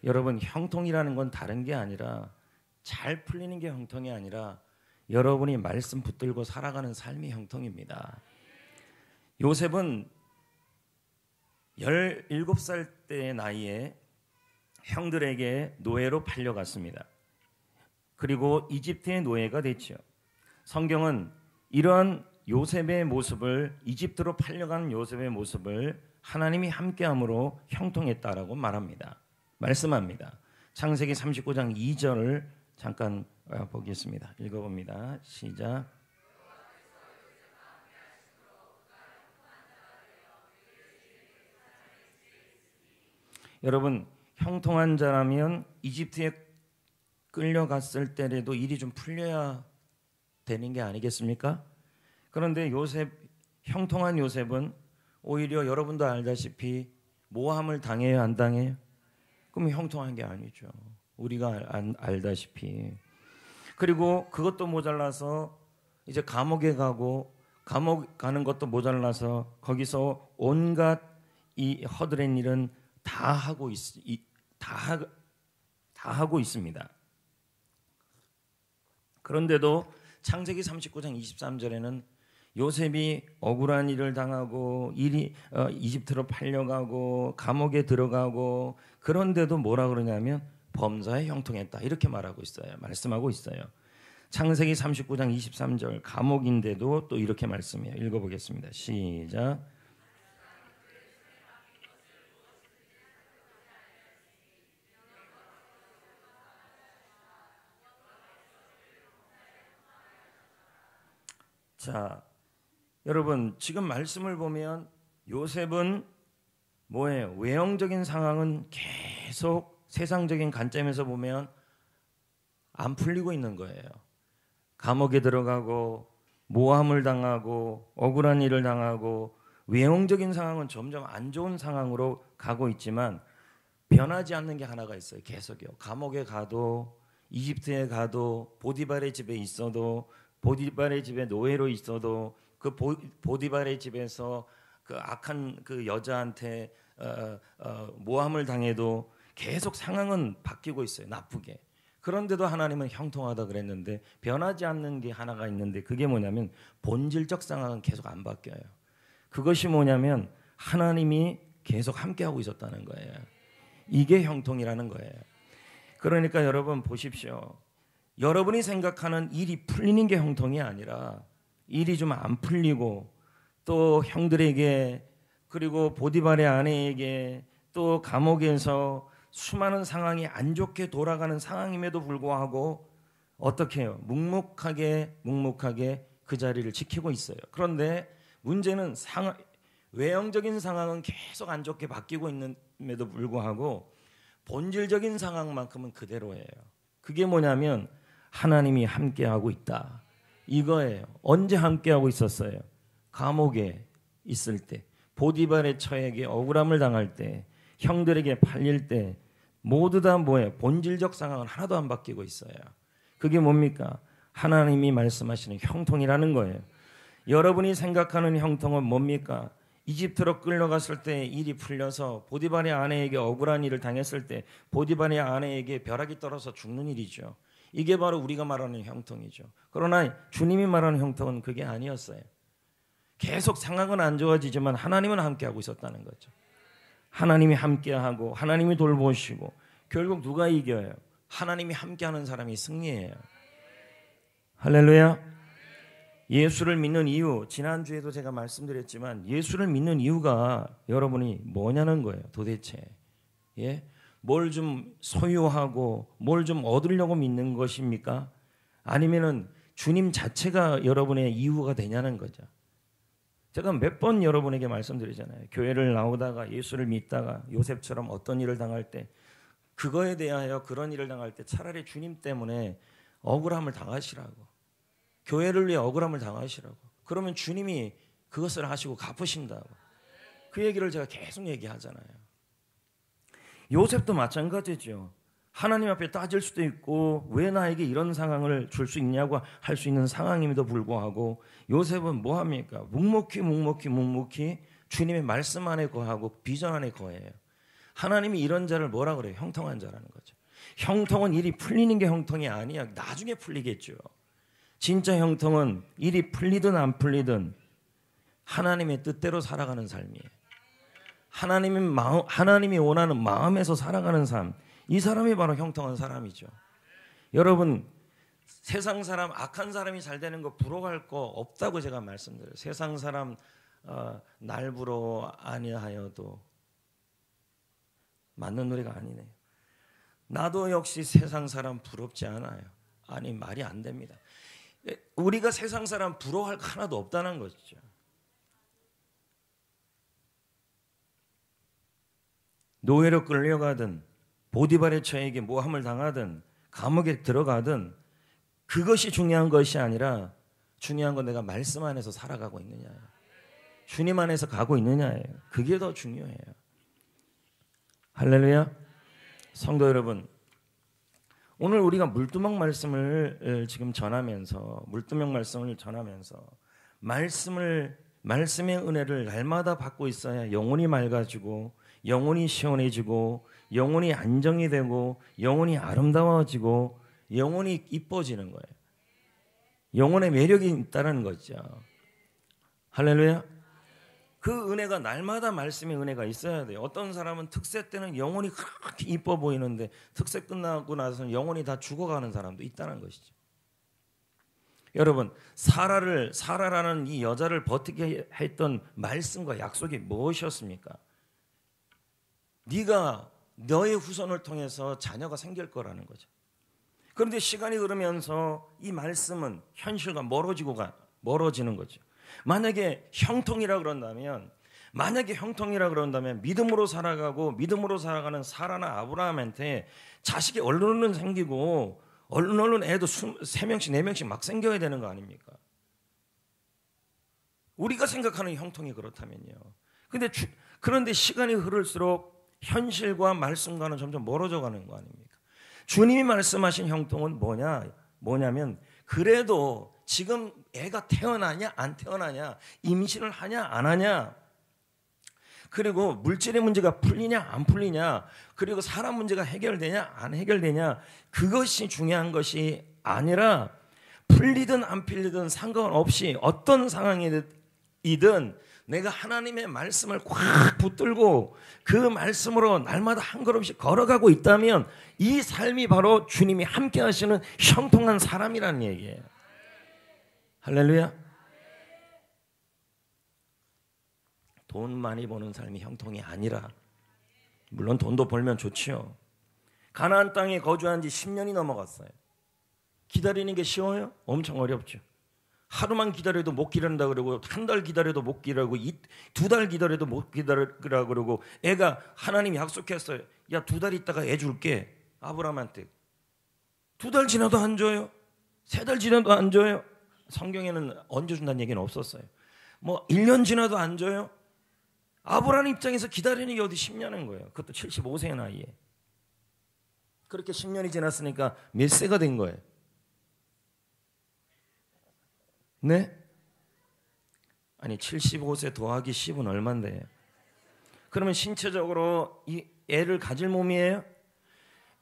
여러분, 형통이라는 건 다른 게 아니라 잘 풀리는 게 형통이 아니라 여러분이 말씀 붙들고 살아가는 삶이 형통입니다. 요셉은 17살 때의 나이에 형들에게 노예로 팔려갔습니다. 그리고 이집트의 노예가 됐죠. 성경은 이러한 요셉의 모습을, 이집트로 팔려가는 요셉의 모습을 하나님이 함께함으로 형통했다라고 말씀합니다. 창세기 39장 2절을 잠깐 보겠습니다. 읽어봅니다. 시작. 여러분, 형통한 자라면 이집트에 끌려갔을 때라도 일이 좀 풀려야 되는 게 아니겠습니까? 그런데 형통한 요셉은 오히려 여러분도 알다시피 모함을 당해요, 안 당해요? 그럼 형통한 게 아니죠. 우리가 알다시피. 그리고 그것도 모자라서 이제 감옥에 가고, 감옥 가는 것도 모자라서 거기서 온갖 이 허드렛 일은 다 하고 있습니다. 그런데도 창세기 39장 23절에는 요셉이 억울한 일을 당하고 이집트로 팔려가고 감옥에 들어가고, 그런데도 뭐라 그러냐면 범사에 형통했다, 이렇게 말씀하고 있어요. 창세기 39장 23절, 감옥인데도 또 이렇게 말씀해요. 읽어보겠습니다. 시작. 자, 여러분, 지금 말씀을 보면 요셉은 뭐예요? 외형적인 상황은 계속 세상적인 관점에서 보면 안 풀리고 있는 거예요. 감옥에 들어가고 모함을 당하고 억울한 일을 당하고, 외형적인 상황은 점점 안 좋은 상황으로 가고 있지만 변하지 않는 게 하나가 있어요. 계속요. 감옥에 가도, 이집트에 가도, 보디발의 집에 있어도, 보디발의 집에 노예로 있어도, 그 보디발의 집에서 그 악한 그 여자한테 모함을 당해도 계속 상황은 바뀌고 있어요. 나쁘게. 그런데도 하나님은 형통하다 그랬는데 변하지 않는 게 하나가 있는데, 그게 뭐냐면 본질적 상황은 계속 안 바뀌어요. 그것이 뭐냐면 하나님이 계속 함께하고 있었다는 거예요. 이게 형통이라는 거예요. 그러니까 여러분 보십시오. 여러분이 생각하는 일이 풀리는 게 형통이 아니라 일이 좀 안 풀리고, 또 형들에게, 그리고 보디발의 아내에게, 또 감옥에서 수많은 상황이 안 좋게 돌아가는 상황임에도 불구하고 어떻게 해요? 묵묵하게 그 자리를 지키고 있어요. 그런데 문제는 외형적인 상황은 계속 안 좋게 바뀌고 있음에도 불구하고 본질적인 상황만큼은 그대로예요. 그게 뭐냐면 하나님이 함께하고 있다, 이거예요. 언제 함께하고 있었어요? 감옥에 있을 때, 보디발의 처에게 억울함을 당할 때, 형들에게 팔릴 때, 모두 다 뭐예요? 본질적 상황은 하나도 안 바뀌고 있어요. 그게 뭡니까? 하나님이 말씀하시는 형통이라는 거예요. 여러분이 생각하는 형통은 뭡니까? 이집트로 끌려갔을 때 일이 풀려서 보디발의 아내에게 억울한 일을 당했을 때 보디발의 아내에게 벼락이 떨어져 죽는 일이죠. 이게 바로 우리가 말하는 형통이죠. 그러나 주님이 말하는 형통은 그게 아니었어요. 계속 상황은 안 좋아지지만 하나님은 함께하고 있었다는 거죠. 하나님이 함께하고 하나님이 돌보시고, 결국 누가 이겨요? 하나님이 함께하는 사람이 승리해요. 할렐루야. 예수를 믿는 이유, 지난주에도 제가 말씀드렸지만 예수를 믿는 이유가 여러분이 뭐냐는 거예요. 도대체 뭘 좀 소유하고 뭘 좀 얻으려고 믿는 것입니까? 아니면은 주님 자체가 여러분의 이유가 되냐는 거죠. 제가 몇 번 여러분에게 말씀드리잖아요. 교회를 나오다가 예수를 믿다가 요셉처럼 어떤 일을 당할 때, 그거에 대하여 그런 일을 당할 때 차라리 주님 때문에 억울함을 당하시라고, 교회를 위해 억울함을 당하시라고, 그러면 주님이 그것을 하시고 갚으신다고, 그 얘기를 제가 계속 얘기하잖아요. 요셉도 마찬가지죠. 하나님 앞에 따질 수도 있고 왜 나에게 이런 상황을 줄 수 있냐고 할 수 있는 상황임에도 불구하고 요셉은 뭐합니까? 묵묵히 주님의 말씀 안에 거하고 비전 안에 거해요. 하나님이 이런 자를 뭐라 그래요? 형통한 자라는 거죠. 형통은 일이 풀리는 게 형통이 아니야. 나중에 풀리겠죠. 진짜 형통은 일이 풀리든 안 풀리든 하나님의 뜻대로 살아가는 삶이에요. 하나님이 원하는 마음에서 살아가는 삶. 이 사람이 바로 형통한 사람이죠. 여러분, 세상 사람, 악한 사람이 잘 되는 거 부러워할 거 없다고 제가 말씀드려요. 세상 사람 날 부러워 아니하여도 맞는 노래가 아니네요. 나도 역시 세상 사람 부럽지 않아요. 아니, 말이 안 됩니다. 우리가 세상 사람 부러워할 거 하나도 없다는 것이죠. 노예로 끌려가든 보디발의 처에게 모함을 당하든 감옥에 들어가든 그것이 중요한 것이 아니라 중요한 건 내가 말씀 안에서 살아가고 있느냐예요. 주님 안에서 가고 있느냐예요. 그게 더 중요해요. 할렐루야. 성도 여러분, 오늘 우리가 물두멍 말씀을 지금 전하면서 말씀의 은혜를 날마다 받고 있어야 영혼이 맑아지고 영혼이 시원해지고 영혼이 안정이 되고 영혼이 아름다워지고 영혼이 이뻐지는 거예요. 영혼의 매력이 있다는 거죠. 할렐루야. 그 은혜가 날마다 말씀의 은혜가 있어야 돼요. 어떤 사람은 특세 때는 영혼이 그렇게 이뻐 보이는데 특세 끝나고 나서는 영혼이 다 죽어가는 사람도 있다는 것이죠. 여러분, 사라라는 이 여자를 버티게 했던 말씀과 약속이 무엇이었습니까? 네가 너의 후손을 통해서 자녀가 생길 거라는 거죠. 그런데 시간이 흐르면서 이 말씀은 현실과 멀어지는 거죠. 만약에 형통이라 그런다면 믿음으로 살아가는 사라나 아브라함한테 자식이 얼른 생기고 얼른 애도 3명씩 4명씩 막 생겨야 되는 거 아닙니까? 우리가 생각하는 형통이 그렇다면요. 그런데 시간이 흐를수록 현실과 말씀과는 점점 멀어져 가는 거 아닙니까? 주님이 말씀하신 형통은 뭐냐면 그래도 지금 애가 태어나냐 안 태어나냐, 임신을 하냐 안 하냐, 그리고 물질의 문제가 풀리냐 안 풀리냐, 그리고 사람 문제가 해결되냐 안 해결되냐, 그것이 중요한 것이 아니라 풀리든 안 풀리든 상관없이 어떤 상황이든 내가 하나님의 말씀을 꽉 붙들고 그 말씀으로 날마다 한 걸음씩 걸어가고 있다면 이 삶이 바로 주님이 함께 하시는 형통한 사람이라는 얘기예요. 할렐루야. 돈 많이 버는 삶이 형통이 아니라, 물론 돈도 벌면 좋지요. 가나안 땅에 거주한 지 10년이 넘어갔어요. 기다리는 게 쉬워요? 엄청 어렵죠. 하루만 기다려도 못 기다린다 그러고, 한 달 기다려도 못 기다리고, 2달 기다려도 못 기다리라 그러고, 애가 하나님이 약속했어요. 야, 2달 있다가 애 줄게. 아브라함한테. 2달 지나도 안 줘요. 3달 지나도 안 줘요. 성경에는 언제 준다는 얘기는 없었어요. 1년 지나도 안 줘요. 아브라함 입장에서 기다리는 게 어디 10년인 거예요. 그것도 75세의 나이에. 그렇게 10년이 지났으니까 몇 세가 된 거예요? 네? 아니 75세 더하기 10은 얼만데요? 그러면 신체적으로 이 애를 가질 몸이에요?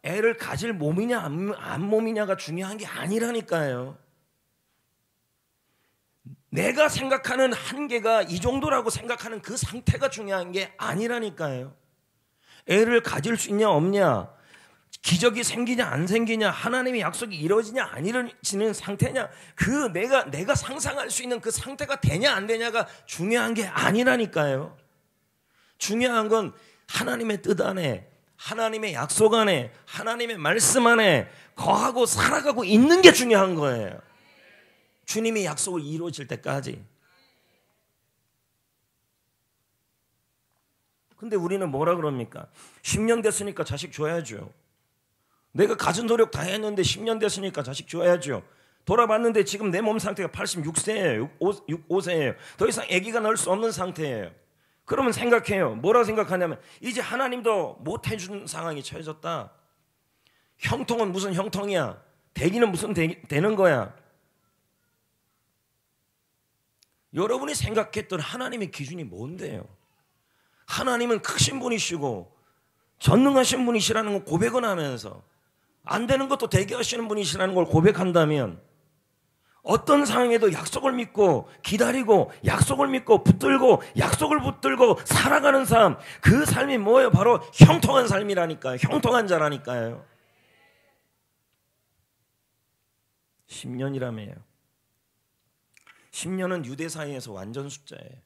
애를 가질 몸이냐 안 몸이냐가 중요한 게 아니라니까요. 내가 생각하는 한계가 이 정도라고 생각하는 그 상태가 중요한 게 아니라니까요. 애를 가질 수 있냐 없냐, 기적이 생기냐 안 생기냐, 하나님의 약속이 이루어지냐 안 이루어지는 상태냐, 그 내가 상상할 수 있는 그 상태가 되냐 안 되냐가 중요한 게 아니라니까요. 중요한 건 하나님의 뜻 안에, 하나님의 약속 안에, 하나님의 말씀 안에 거하고 살아가고 있는 게 중요한 거예요. 주님의 약속을 이루어질 때까지. 근데 우리는 뭐라 그럽니까? 10년 됐으니까 자식 줘야죠. 내가 가진 노력 다 했는데 10년 됐으니까 자식 줘야죠. 돌아봤는데 지금 내 몸 상태가 86세예요. 65세예요. 더 이상 아기가 낳을 수 없는 상태예요. 그러면 생각해요. 뭐라 생각하냐면 이제 하나님도 못 해준 상황이 처해졌다. 형통은 무슨 형통이야? 되기는 무슨 되는 거야? 여러분이 생각했던 하나님의 기준이 뭔데요? 하나님은 크신 분이시고 전능하신 분이시라는 걸 고백은 하면서 안 되는 것도 되게 하시는 분이시라는 걸 고백한다면 어떤 상황에도 약속을 믿고 기다리고 약속을 믿고 붙들고 약속을 붙들고 살아가는 삶, 그 삶이 뭐예요? 바로 형통한 삶이라니까요. 형통한 자라니까요. 10년이라며요. 10년은 유대 사이에서 완전 숫자예요.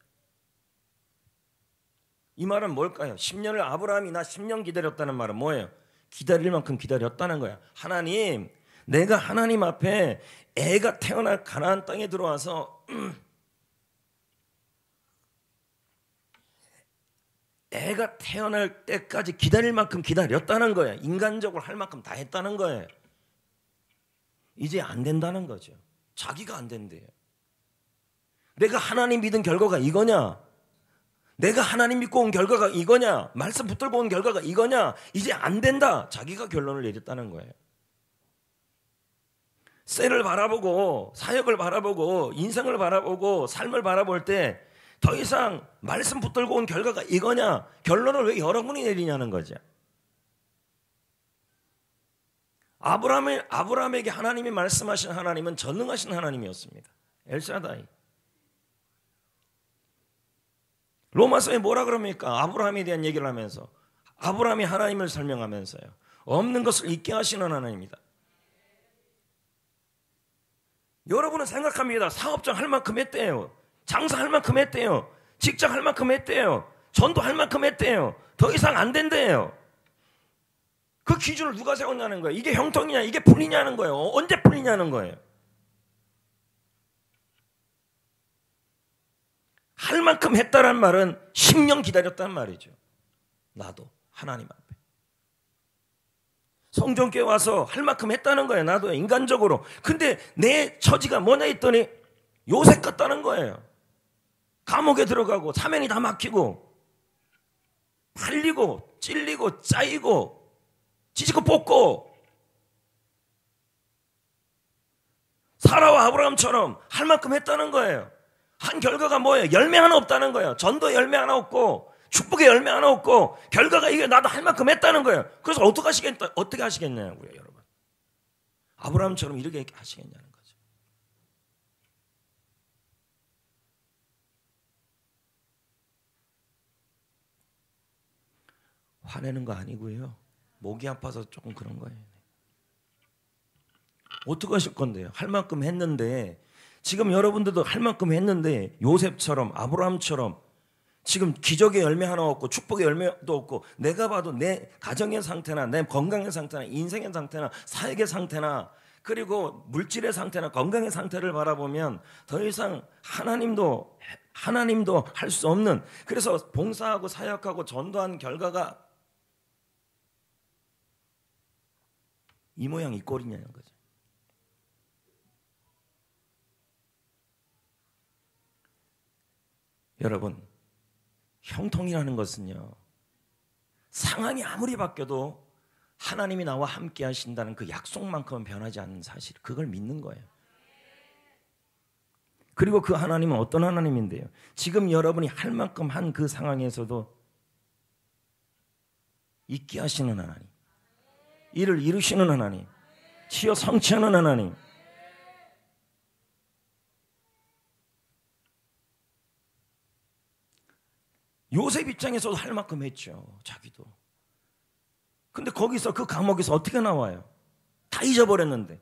이 말은 뭘까요? 10년을 아브라함이 나 10년 기다렸다는 말은 뭐예요? 기다릴 만큼 기다렸다는 거야. 하나님, 내가 하나님 앞에 애가 태어날 가나안 땅에 들어와서 애가 태어날 때까지 기다릴 만큼 기다렸다는 거예요. 인간적으로 할 만큼 다 했다는 거예요. 이제 안 된다는 거죠. 자기가 안 된대요. 내가 하나님 믿은 결과가 이거냐? 내가 하나님 믿고 온 결과가 이거냐? 말씀 붙들고 온 결과가 이거냐? 이제 안 된다. 자기가 결론을 내렸다는 거예요. 셀을 바라보고 사역을 바라보고 인생을 바라보고 삶을 바라볼 때 더 이상 말씀 붙들고 온 결과가 이거냐? 결론을 왜 여러분이 내리냐는 거죠. 아브라함에게 하나님이 말씀하신 하나님은 전능하신 하나님이었습니다. 엘샤다이. 로마서에 뭐라 그럽니까? 아브라함에 대한 얘기를 하면서 아브라함이 하나님을 설명하면서요. 없는 것을 있게 하시는 하나님입니다. 여러분은 생각합니다. 사업장 할 만큼 했대요. 장사할 만큼 했대요. 직장 할 만큼 했대요. 전도할 만큼 했대요. 더 이상 안 된대요. 그 기준을 누가 세웠냐는 거예요. 이게 형통이냐 이게 풀리냐는 거예요. 언제 풀리냐는 거예요. 할 만큼 했다란 말은 10년 기다렸다는 말이죠. 나도 하나님 앞에 성전교회 와서 할 만큼 했다는 거예요. 나도 인간적으로. 근데 내 처지가 뭐냐 했더니 요셉 같다는 거예요. 감옥에 들어가고 사면이 다 막히고 팔리고 찔리고 짜이고 지지고 볶고 사라와 아브라함처럼 할 만큼 했다는 거예요. 한 결과가 뭐예요? 열매 하나 없다는 거예요. 전도 열매 하나 없고 축복의 열매 하나 없고 결과가 이게 나도 할 만큼 했다는 거예요. 그래서 어떻게 하시겠냐고요, 여러분. 아브라함처럼 이렇게 하시겠냐는 거죠. 화내는 거 아니고요. 목이 아파서 조금 그런 거예요. 어떻게 하실 건데요? 할 만큼 했는데 지금 여러분들도 할 만큼 했는데 요셉처럼 아브라함처럼 지금 기적의 열매 하나 없고 축복의 열매도 없고 내가 봐도 내 가정의 상태나 내 건강의 상태나 인생의 상태나 사역의 상태나 그리고 물질의 상태나 건강의 상태를 바라보면 더 이상 하나님도 할 수 없는, 그래서 봉사하고 사역하고 전도한 결과가 이 모양 이 꼴이냐는 거죠. 여러분, 형통이라는 것은요, 상황이 아무리 바뀌어도 하나님이 나와 함께 하신다는 그 약속만큼은 변하지 않는 사실, 그걸 믿는 거예요. 그리고 그 하나님은 어떤 하나님인데요? 지금 여러분이 할 만큼 한 그 상황에서도 있게 하시는 하나님, 이를 이루시는 하나님, 치어 성취하는 하나님. 요셉 입장에서도 할 만큼 했죠. 자기도. 근데 거기서 그 감옥에서 어떻게 나와요? 다 잊어버렸는데.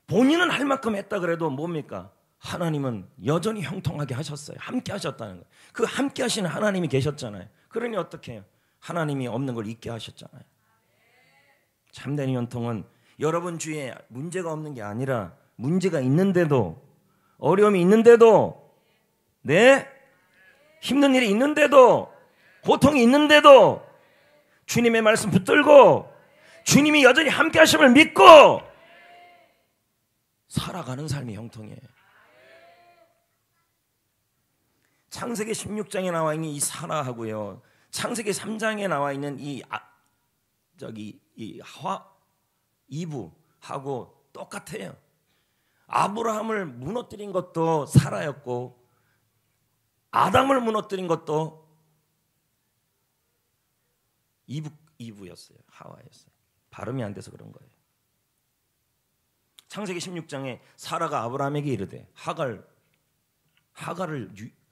본인은 할 만큼 했다 그래도 뭡니까? 하나님은 여전히 형통하게 하셨어요. 함께 하셨다는 거예요. 그 함께 하시는 하나님이 계셨잖아요. 그러니 어떻게 해요? 하나님이 없는 걸 있게 하셨잖아요. 참된 형통은 여러분 주위에 문제가 없는 게 아니라 문제가 있는데도, 어려움이 있는데도, 네? 힘든 일이 있는데도, 고통이 있는데도 주님의 말씀 붙들고 주님이 여전히 함께 하심을 믿고 살아가는 삶이 형통이에요. 창세기 16장에 나와 있는 이 사라하고요, 창세기 3장에 나와 있는 이 이브하고 똑같아요. 아브라함을 무너뜨린 것도 사라였고 아담을 무너뜨린 것도 이브였어요. 하와였어요. 발음이 안 돼서 그런 거예요. 창세기 16장에 사라가 아브라함에게 이르되 하갈을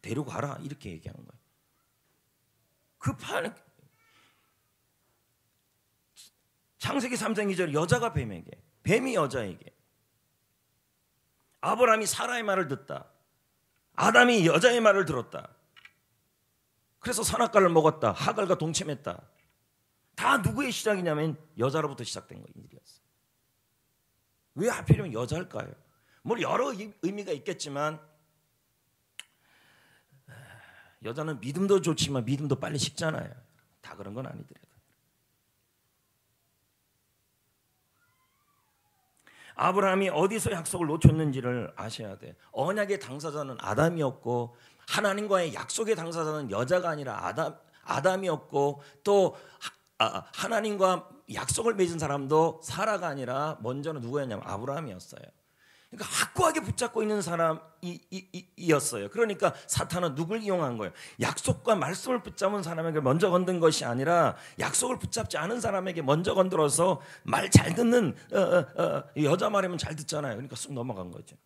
데리고 가라 이렇게 얘기하는 거예요. 창세기 3장 2절 여자가 뱀에게, 뱀이 여자에게, 아브라함이 사라의 말을 듣다, 아담이 여자의 말을 들었다. 그래서 선악과를 먹었다. 하갈과 동침했다. 다 누구의 시작이냐면 여자로부터 시작된 일이었어요. 왜 하필이면 여자일까요? 뭐 여러 의미가 있겠지만 여자는 믿음도 좋지만 믿음도 빨리 식잖아요. 다 그런 건 아니더라도. 아브라함이 어디서 약속을 놓쳤는지를 아셔야 돼. 언약의 당사자는 아담이었고 하나님과의 약속의 당사자는 여자가 아니라 아담이었고 또 하나님과 약속을 맺은 사람도 사라가 아니라 먼저는 누구였냐면 아브라함이었어요. 그러니까 확고하게 붙잡고 있는 사람이었어요. 그러니까 사탄은 누굴 이용한 거예요? 약속과 말씀을 붙잡은 사람에게 먼저 건든 것이 아니라 약속을 붙잡지 않은 사람에게 먼저 건드려서 말 잘 듣는 여자 말이면 잘 듣잖아요. 그러니까 쑥 넘어간 거죠.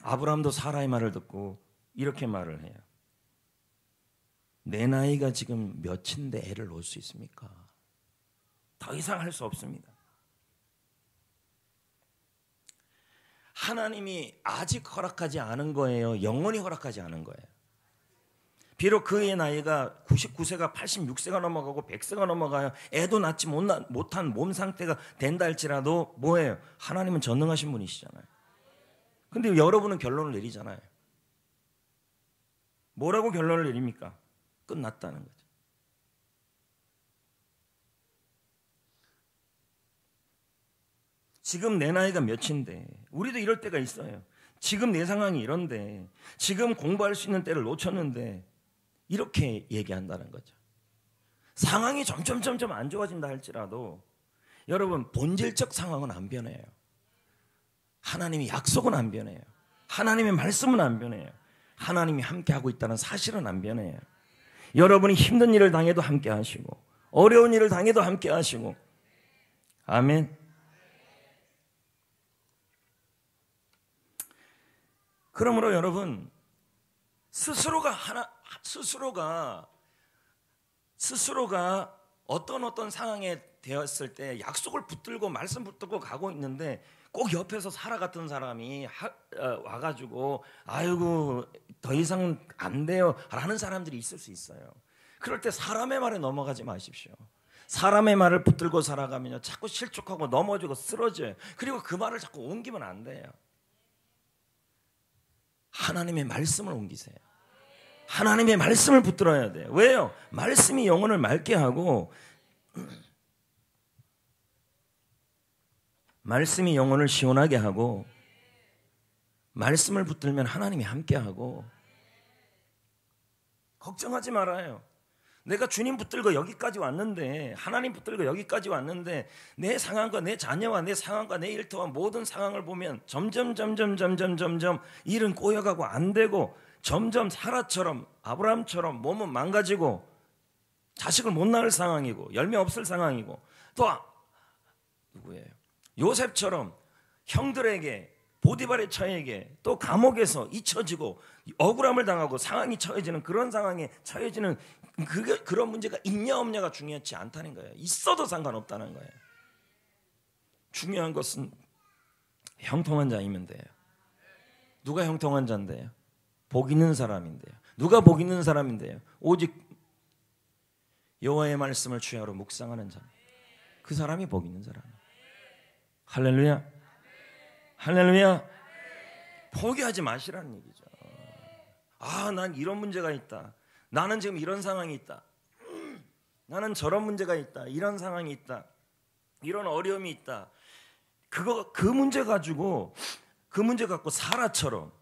아브라함도 사라의 말을 듣고 이렇게 말을 해요. 내 나이가 지금 몇인데 애를 놓을 수 있습니까? 더 이상 할 수 없습니다. 하나님이 아직 허락하지 않은 거예요? 영원히 허락하지 않은 거예요? 비록 그의 나이가 99세가 86세가 넘어가고 100세가 넘어가요. 애도 낳지 못한 몸 상태가 된다 할지라도 뭐예요? 하나님은 전능하신 분이시잖아요. 근데 여러분은 결론을 내리잖아요. 뭐라고 결론을 내립니까? 끝났다는 거죠. 지금 내 나이가 몇인데, 우리도 이럴 때가 있어요. 지금 내 상황이 이런데, 지금 공부할 수 있는 때를 놓쳤는데, 이렇게 얘기한다는 거죠. 상황이 점점 안 좋아진다 할지라도 여러분 본질적 상황은 안 변해요. 하나님의 약속은 안 변해요. 하나님의 말씀은 안 변해요. 하나님이 함께하고 있다는 사실은 안 변해요. 여러분이 힘든 일을 당해도 함께 하시고 어려운 일을 당해도 함께 하시고. 아멘. 그러므로 여러분 스스로가 어떤 상황에 되었을 때 약속을 붙들고 말씀 붙들고 가고 있는데 꼭 옆에서 사라 같은 사람이 와가지고 아이고 더 이상 안 돼요 라는 사람들이 있을 수 있어요. 그럴 때 사람의 말에 넘어가지 마십시오. 사람의 말을 붙들고 살아가면요 자꾸 실족하고 넘어지고 쓰러져요. 그리고 그 말을 자꾸 옮기면 안 돼요. 하나님의 말씀을 옮기세요. 하나님의 말씀을 붙들어야 돼요. 왜요? 말씀이 영혼을 맑게 하고 말씀이 영혼을 시원하게 하고 말씀을 붙들면 하나님이 함께하고. 걱정하지 말아요. 내가 주님 붙들고 여기까지 왔는데 하나님 붙들고 여기까지 왔는데 내 상황과 내 자녀와 내 상황과 내 일터와 모든 상황을 보면 점점 일은 꼬여가고 안 되고 점점 사라처럼 아브라함처럼 몸은 망가지고 자식을 못 낳을 상황이고 열매 없을 상황이고 또 누구예요? 요셉처럼 형들에게 보디발의 처에게 또 감옥에서 잊혀지고 억울함을 당하고 상황이 처해지는 그런 상황에 처해지는 그런 문제가 있냐 없냐가 중요하지 않다는 거예요. 있어도 상관없다는 거예요. 중요한 것은 형통한 자이면 돼요. 누가 형통한 자인데요? 복 있는 사람인데요. 누가 복 있는 사람인데요? 오직 여호와의 말씀을 주야로 묵상하는 자. 그 사람이 복 있는 사람이에요. 할렐루야. 할렐루야. 포기하지 마시라는 얘기죠. 난 이런 문제가 있다. 나는 지금 이런 상황이 있다. 나는 저런 문제가 있다. 이런 상황이 있다. 이런 어려움이 있다. 그 문제 갖고 사라처럼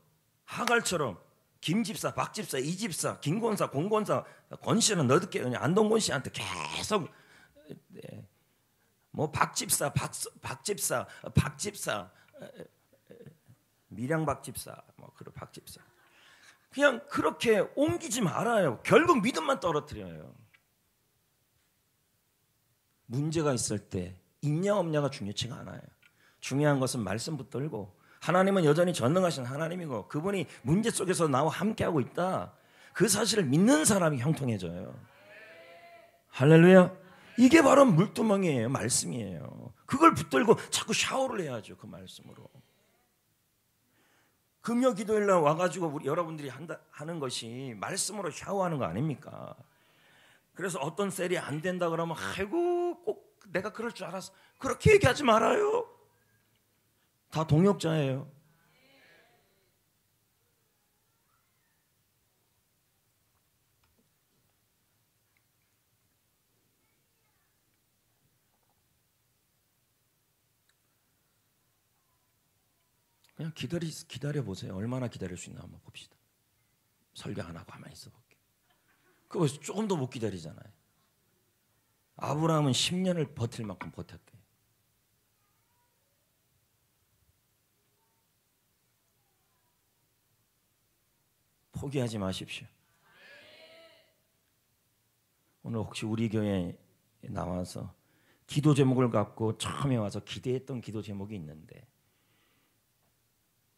하갈처럼 김집사, 박집사, 이집사, 김권사, 공권사, 권씨는 너듣게 안동권 씨한테 계속 뭐 박집사, 밀양 박집사, 뭐 그런 박집사. 그냥 그렇게 옮기지 말아요. 결국 믿음만 떨어뜨려요. 문제가 있을 때 있냐 없냐가 중요치가 않아요. 중요한 것은 말씀 붙들고 하나님은 여전히 전능하신 하나님이고 그분이 문제 속에서 나와 함께하고 있다. 그 사실을 믿는 사람이 형통해져요. 할렐루야. 이게 바로 물두멍이에요. 말씀이에요. 그걸 붙들고 자꾸 샤워를 해야죠. 그 말씀으로. 금요 기도일 날 와가지고 우리 여러분들이 하는 것이 말씀으로 샤워하는 거 아닙니까? 그래서 어떤 셀이 안 된다 그러면 아이고 꼭 내가 그럴 줄 알았어. 그렇게 얘기하지 말아요. 다 동역자예요. 그냥 기다려보세요. 얼마나 기다릴 수 있나 한번 봅시다. 설교 안 하고 가만히 있어볼게요. 그거 조금 더 못 기다리잖아요. 아브라함은 10년을 버틸 만큼 버텼대요. 포기하지 마십시오. 오늘 혹시 우리 교회에 나와서 기도 제목을 갖고 처음에 와서 기대했던 기도 제목이 있는데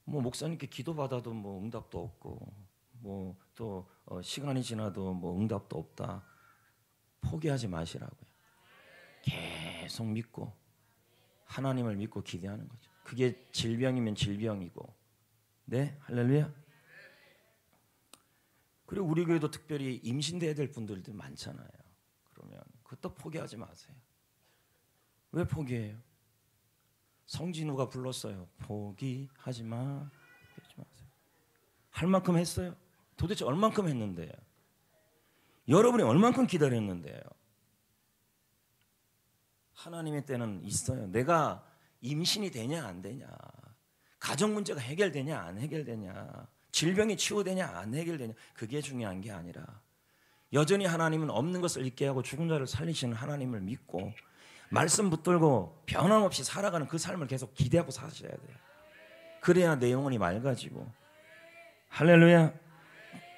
뭐 목사님께 기도받아도 뭐 응답도 없고 뭐 또 시간이 지나도 뭐 응답도 없다. 포기하지 마시라고요. 계속 믿고 하나님을 믿고 기대하는 거죠. 그게 질병이면 질병이고. 네, 할렐루야. 그리고 우리 교회도 특별히 임신돼야 될 분들도 많잖아요. 그러면 그것도 포기하지 마세요. 왜 포기해요? 성진우가 불렀어요. 포기하지 마. 포기하지 마세요. 할 만큼 했어요. 도대체 얼만큼 했는데요? 여러분이 얼만큼 기다렸는데요? 하나님의 때는 있어요. 내가 임신이 되냐 안 되냐, 가정 문제가 해결되냐 안 해결되냐, 질병이 치유되냐 안 해결되냐, 그게 중요한 게 아니라 여전히 하나님은 없는 것을 있게 하고 죽은 자를 살리시는 하나님을 믿고 말씀 붙들고 변함없이 살아가는 그 삶을 계속 기대하고 사셔야 돼요. 그래야 내 영혼이 맑아지고. 할렐루야.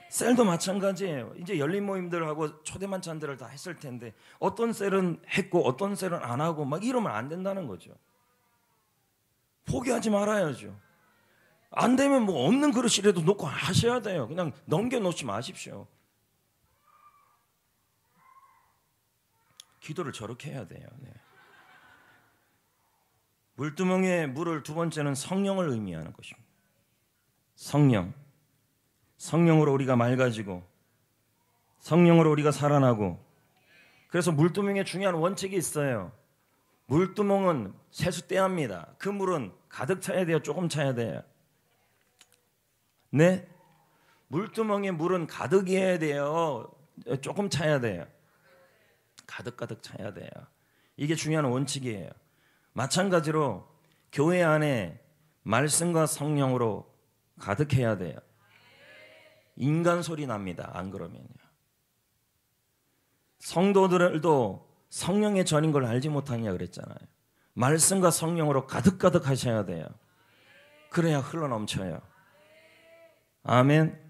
셀도 마찬가지예요. 이제 열린 모임들하고 초대 만찬들을 다 했을 텐데 어떤 셀은 했고 어떤 셀은 안 하고 막 이러면 안 된다는 거죠. 포기하지 말아야죠. 안 되면 뭐 없는 그릇이라도 놓고 하셔야 돼요. 그냥 넘겨놓지 마십시오. 기도를 저렇게 해야 돼요. 네. 물두멍에 물을 두 번째는 성령을 의미하는 것입니다. 성령으로 우리가 맑아지고 성령으로 우리가 살아나고. 그래서 물두멍에 중요한 원칙이 있어요. 물두멍은 세수대합니다. 그 물은 가득 차야 돼요? 조금 차야 돼요? 네? 물두멍에 물은 가득이어야 돼요? 조금 차야 돼요? 가득 차야 돼요. 이게 중요한 원칙이에요. 마찬가지로 교회 안에 말씀과 성령으로 가득해야 돼요. 인간 소리 납니다. 안 그러면요. 성도들도 성령의 전인 걸 알지 못하냐 그랬잖아요. 말씀과 성령으로 가득 하셔야 돼요. 그래야 흘러넘쳐요. 아멘.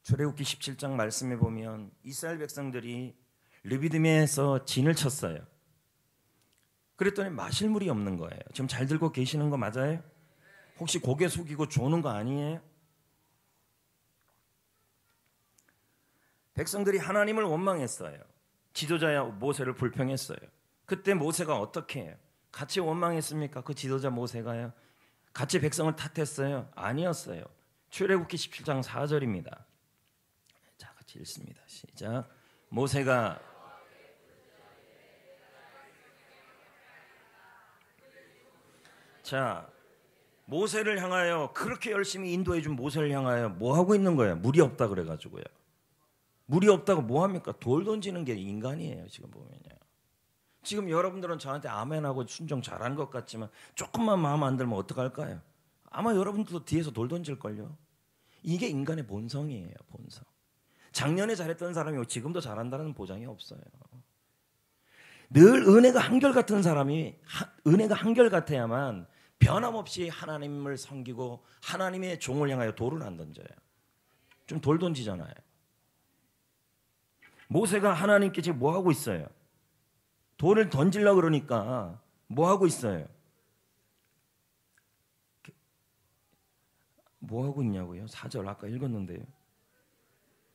출애굽기 17장 말씀에 보면 이스라엘 백성들이 르비딤에서 진을 쳤어요. 그랬더니 마실 물이 없는 거예요. 지금 잘 들고 계시는 거 맞아요? 혹시 고개 숙이고 조는 거 아니에요? 백성들이 하나님을 원망했어요. 지도자야 모세를 불평했어요. 그때 모세가 어떻게 해요? 같이 원망했습니까? 그 지도자 모세가요? 같이 백성을 탓했어요? 아니었어요. 출애굽기 17장 4절입니다. 자, 같이 읽습니다. 시작. 모세가 모세를 향하여 그렇게 열심히 인도해 준 모세를 향하여 뭐 하고 있는 거예요? 물이 없다 그래가지고요. 물이 없다고 뭐 합니까? 돌 던지는 게 인간이에요. 지금 보면요. 지금 여러분들은 저한테 아멘하고 순종 잘하는 것 같지만 조금만 마음 안 들면 어떡할까요? 아마 여러분들도 뒤에서 돌 던질걸요. 이게 인간의 본성이에요. 본성. 작년에 잘했던 사람이 지금도 잘한다는 보장이 없어요. 늘 은혜가 한결같은 사람이 은혜가 한결같아야만 변함없이 하나님을 섬기고 하나님의 종을 향하여 돌을 안 던져요. 좀 돌 던지잖아요. 모세가 하나님께 지금 뭐 하고 있어요? 돌을 던지려고 그러니까 뭐 하고 있어요? 뭐 하고 있냐고요? 4절 아까 읽었는데요.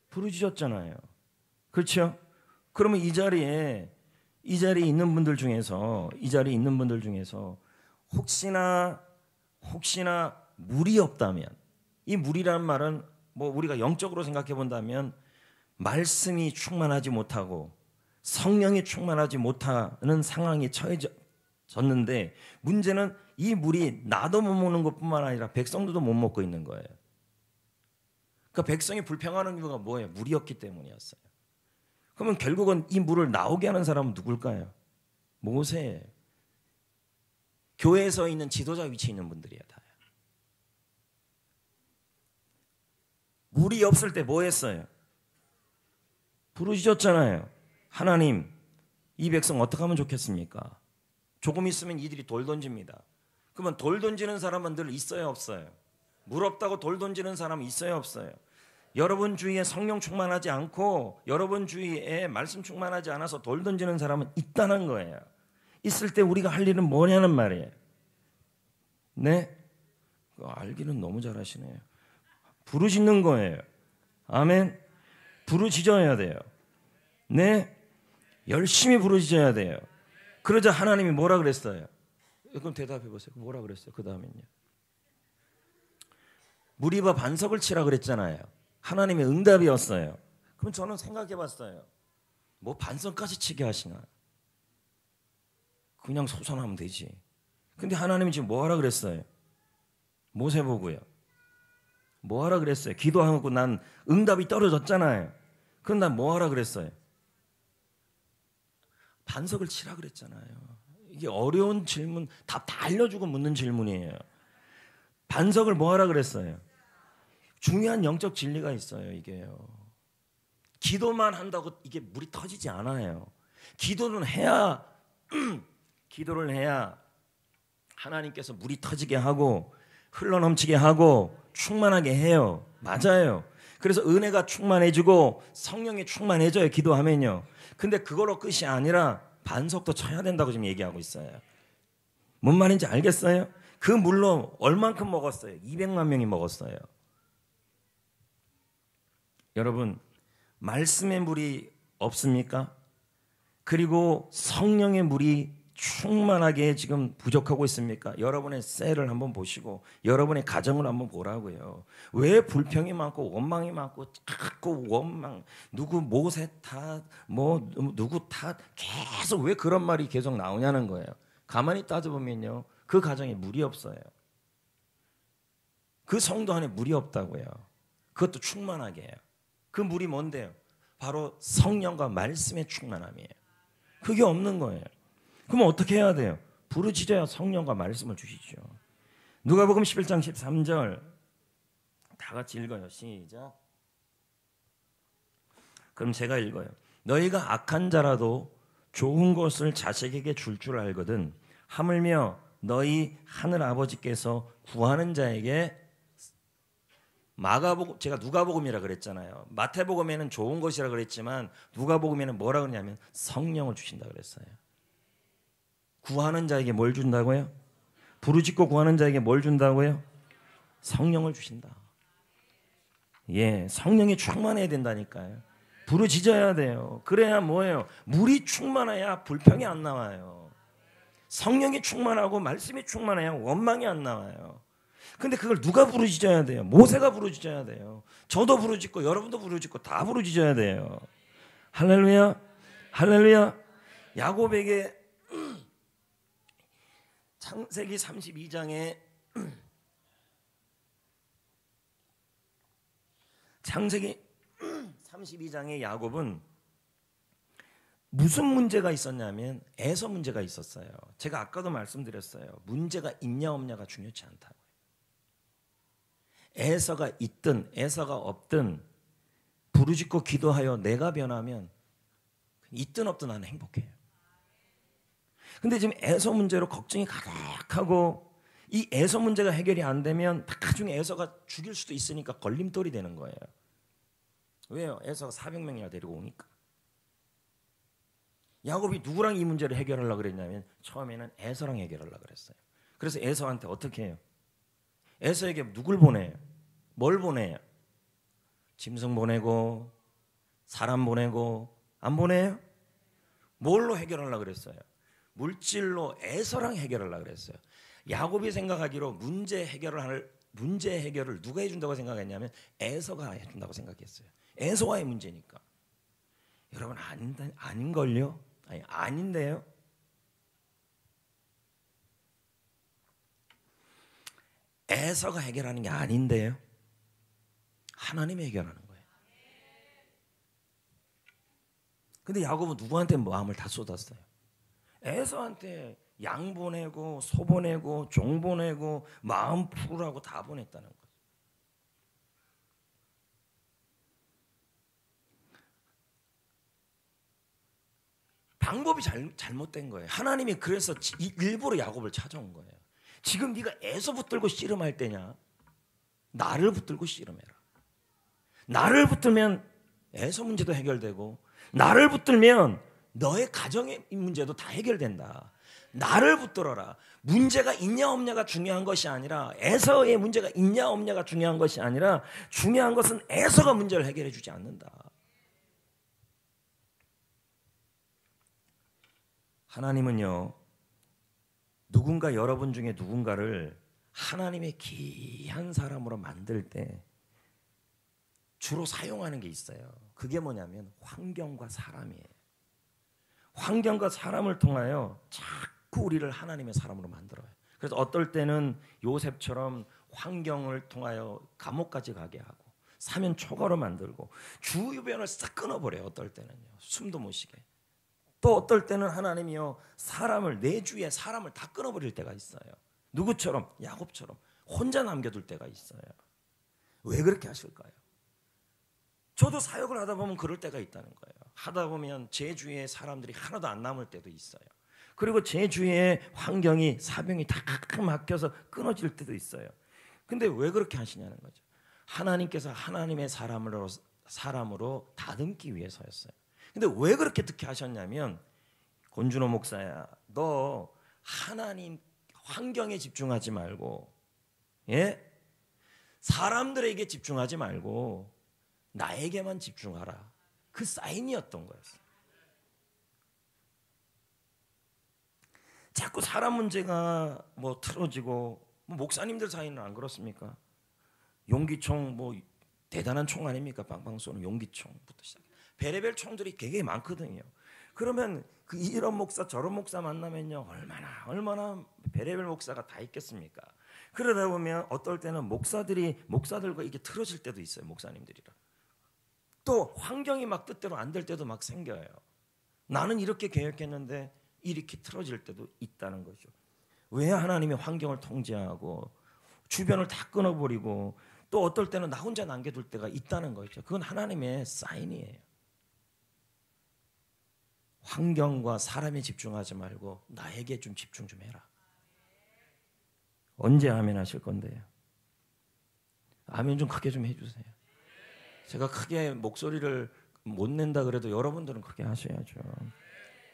부르짖었잖아요. 그렇죠? 그러면 이 자리에 있는 분들 중에서 혹시나 물이 없다면, 이 물이라는 말은 뭐 우리가 영적으로 생각해 본다면 말씀이 충만하지 못하고 성령이 충만하지 못하는 상황에 처해졌는데, 문제는 이 물이 나도 못 먹는 것뿐만 아니라 백성들도 못 먹고 있는 거예요. 그러니까 백성이 불평하는 이유가 뭐예요? 물이 없기 때문이었어요. 그러면 결국은 이 물을 나오게 하는 사람은 누굴까요? 모세예요. 교회에서 있는 지도자 위치에 있는 분들이야 다. 물이 없을 때 뭐 했어요? 부르짖었잖아요. 하나님, 이 백성 어떻게 하면 좋겠습니까? 조금 있으면 이들이 돌 던집니다. 그러면 돌 던지는 사람은 늘 있어요, 없어요? 물 없다고 돌 던지는 사람은 있어요, 없어요? 여러분 주위에 성령 충만하지 않고 여러분 주위에 말씀 충만하지 않아서 돌 던지는 사람은 있다는 거예요. 있을 때 우리가 할 일은 뭐냐는 말이에요. 네? 알기는 너무 잘하시네요. 부르짖는 거예요. 아멘. 부르짖어야 돼요. 네? 열심히 부르짖어야 돼요. 그러자 하나님이 뭐라 그랬어요? 그럼 대답해 보세요. 뭐라 그랬어요? 그 다음엔요. 무리바 반석을 치라 그랬잖아요. 하나님의 응답이었어요. 그럼 저는 생각해 봤어요. 뭐 반석까지 치게 하시나? 그냥 솟아나면 되지. 근데 하나님이 지금 뭐 하라 그랬어요? 모세 보고요. 뭐 하라 그랬어요? 기도하고 난 응답이 떨어졌잖아요. 그럼 난 뭐 하라 그랬어요? 반석을 치라 그랬잖아요. 이게 어려운 질문, 답 다 알려주고 묻는 질문이에요. 반석을 뭐 하라 그랬어요? 중요한 영적 진리가 있어요, 이게요. 기도만 한다고 이게 물이 터지지 않아요. 기도를 해야 하나님께서 물이 터지게 하고 흘러넘치게 하고 충만하게 해요. 맞아요. 그래서 은혜가 충만해지고 성령이 충만해져요, 기도하면요. 근데 그걸로 끝이 아니라 반석도 쳐야 된다고 지금 얘기하고 있어요. 뭔 말인지 알겠어요? 그 물로 얼만큼 먹었어요? 200만 명이 먹었어요. 여러분, 말씀의 물이 없습니까? 그리고 성령의 물이 충만하게 지금 부족하고 있습니까? 여러분의 셀을 한번 보시고 여러분의 가정을 한번 보라고요. 왜 불평이 많고 원망이 많고 자꾸 원망, 누구 모세 탓, 뭐 누구 탓, 계속 왜 그런 말이 계속 나오냐는 거예요. 가만히 따져보면요, 그 가정에 물이 없어요. 그 성도 안에 물이 없다고요. 그것도 충만하게 해요. 그 물이 뭔데요? 바로 성령과 말씀의 충만함이에요. 그게 없는 거예요. 그럼 어떻게 해야 돼요? 부르짖어야 성령과 말씀을 주시죠. 누가복음 11장 13절 다 같이 읽어요. 시작. 그럼 제가 읽어요. 너희가 악한 자라도 좋은 것을 자식에게 줄 알거든 하물며 너희 하늘 아버지께서 구하는 자에게, 마가복음, 제가 누가복음이라 그랬잖아요. 마태복음에는 좋은 것이라 그랬지만 누가복음에는 뭐라 그러냐면 성령을 주신다 그랬어요. 구하는 자에게 뭘 준다고요? 부르짖고 구하는 자에게 뭘 준다고요? 성령을 주신다. 예, 성령이 충만해야 된다니까요. 부르짖어야 돼요. 그래야 뭐예요? 물이 충만해야 불평이 안 나와요. 성령이 충만하고 말씀이 충만해야 원망이 안 나와요. 근데 그걸 누가 부르짖어야 돼요? 모세가 부르짖어야 돼요. 저도 부르짖고 여러분도 부르짖고 다 부르짖어야 돼요. 할렐루야, 할렐루야. 야곱에게 창세기 32장에 야곱은 무슨 문제가 있었냐면 에서 문제가 있었어요. 제가 아까도 말씀드렸어요. 문제가 있냐 없냐가 중요치 않다고. 에서가 있든 에서가 없든 부르짖고 기도하여 내가 변하면 있든 없든 나는 행복해요. 근데 지금 에서 문제로 걱정이 가득하고 이 에서 문제가 해결이 안 되면 나중에 에서가 죽일 수도 있으니까 걸림돌이 되는 거예요. 왜요? 에서가 400명이나 데리고 오니까. 야곱이 누구랑 이 문제를 해결하려고 그랬냐면 처음에는 에서랑 해결하려고 그랬어요. 그래서 에서한테 어떻게 해요? 에서에게 누굴 보내요? 뭘 보내요? 짐승 보내고 사람 보내고 안 보내요? 뭘로 해결하려고 그랬어요? 물질로 에서랑 해결하려고 그랬어요. 야곱이 생각하기로 문제 해결을 누가 해준다고 생각했냐면 에서가 해준다고 생각했어요. 에서와의 문제니까. 여러분 아닌걸요? 아니, 아닌데요. 에서가 해결하는 게 아닌데요. 하나님이 해결하는 거예요. 근데 야곱은 누구한테 마음을 다 쏟았어요? 에서한테 양 보내고 소 보내고 종 보내고 마음 풀으라고 다 보냈다는 거예요. 방법이 잘못된 거예요. 하나님이 그래서 일부러 야곱을 찾아온 거예요. 지금 네가 에서 붙들고 씨름할 때냐? 나를 붙들고 씨름해라. 나를 붙들면 에서 문제도 해결되고 나를 붙들면 너의 가정의 문제도 다 해결된다. 나를 붙들어라. 문제가 있냐 없냐가 중요한 것이 아니라 에서의 문제가 있냐 없냐가 중요한 것이 아니라 중요한 것은 에서가 문제를 해결해 주지 않는다. 하나님은요, 누군가 여러분 중에 누군가를 하나님의 귀한 사람으로 만들 때 주로 사용하는 게 있어요. 그게 뭐냐면 환경과 사람이에요. 환경과 사람을 통하여 자꾸 우리를 하나님의 사람으로 만들어요. 그래서 어떨 때는 요셉처럼 환경을 통하여 감옥까지 가게 하고 사면 초과로 만들고 주변을 싹 끊어버려요. 어떨 때는요. 숨도 못 쉬게. 또 어떨 때는 하나님이요 사람을 내 주위에 사람을 다 끊어버릴 때가 있어요. 누구처럼? 야곱처럼 혼자 남겨둘 때가 있어요. 왜 그렇게 하실까요? 저도 사역을 하다 보면 그럴 때가 있다는 거예요. 하다 보면 제 주위에 사람들이 하나도 안 남을 때도 있어요. 그리고 제 주위에 환경이 사병이 다 막혀서 끊어질 때도 있어요. 근데 왜 그렇게 하시냐는 거죠. 하나님께서 하나님의 사람으로 다듬기 위해서였어요. 근데 왜 그렇게 듣게 하셨냐면 권준호 목사야, 너 하나님 환경에 집중하지 말고, 예? 사람들에게 집중하지 말고 나에게만 집중하라. 그 사인이었던 거였어요. 자꾸 사람 문제가 뭐 틀어지고, 뭐 목사님들 사이는 안 그렇습니까? 용기총 뭐 대단한 총 아닙니까? 빵빵 쏘는 용기총부터 시작해. 별의별 총들이 되게 많거든요. 그러면 그 이런 목사 저런 목사 만나면요 얼마나 별의별 목사가 다 있겠습니까? 그러다 보면 어떨 때는 목사들과 이게 틀어질 때도 있어요. 목사님들이랑. 또 환경이 막 뜻대로 안 될 때도 막 생겨요. 나는 이렇게 계획했는데 이렇게 틀어질 때도 있다는 거죠. 왜 하나님이 환경을 통제하고 주변을 다 끊어버리고 또 어떨 때는 나 혼자 남겨둘 때가 있다는 거죠. 그건 하나님의 사인이에요. 환경과 사람에 집중하지 말고 나에게 좀 집중 좀 해라. 언제 아멘 하실 건데요? 아멘 좀 크게 좀 해주세요. 제가 크게 목소리를 못 낸다 그래도 여러분들은 그렇게 하셔야죠.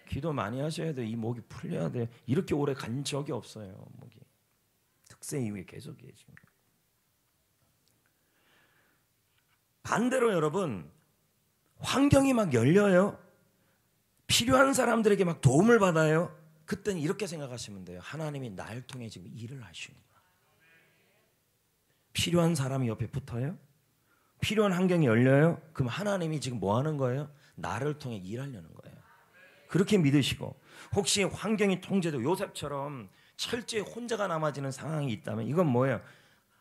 기도 많이 하셔야 돼. 이 목이 풀려야 돼. 이렇게 오래 간 적이 없어요. 목이. 특세 이후에 계속이에요. 지금. 반대로 여러분 환경이 막 열려요. 필요한 사람들에게 막 도움을 받아요. 그때는 이렇게 생각하시면 돼요. 하나님이 날 통해 지금 일을 하시는구나. 필요한 사람이 옆에 붙어요. 필요한 환경이 열려요. 그럼 하나님이 지금 뭐 하는 거예요? 나를 통해 일하려는 거예요. 그렇게 믿으시고 혹시 환경이 통제되고 요셉처럼 철저히 혼자가 남아지는 상황이 있다면 이건 뭐예요?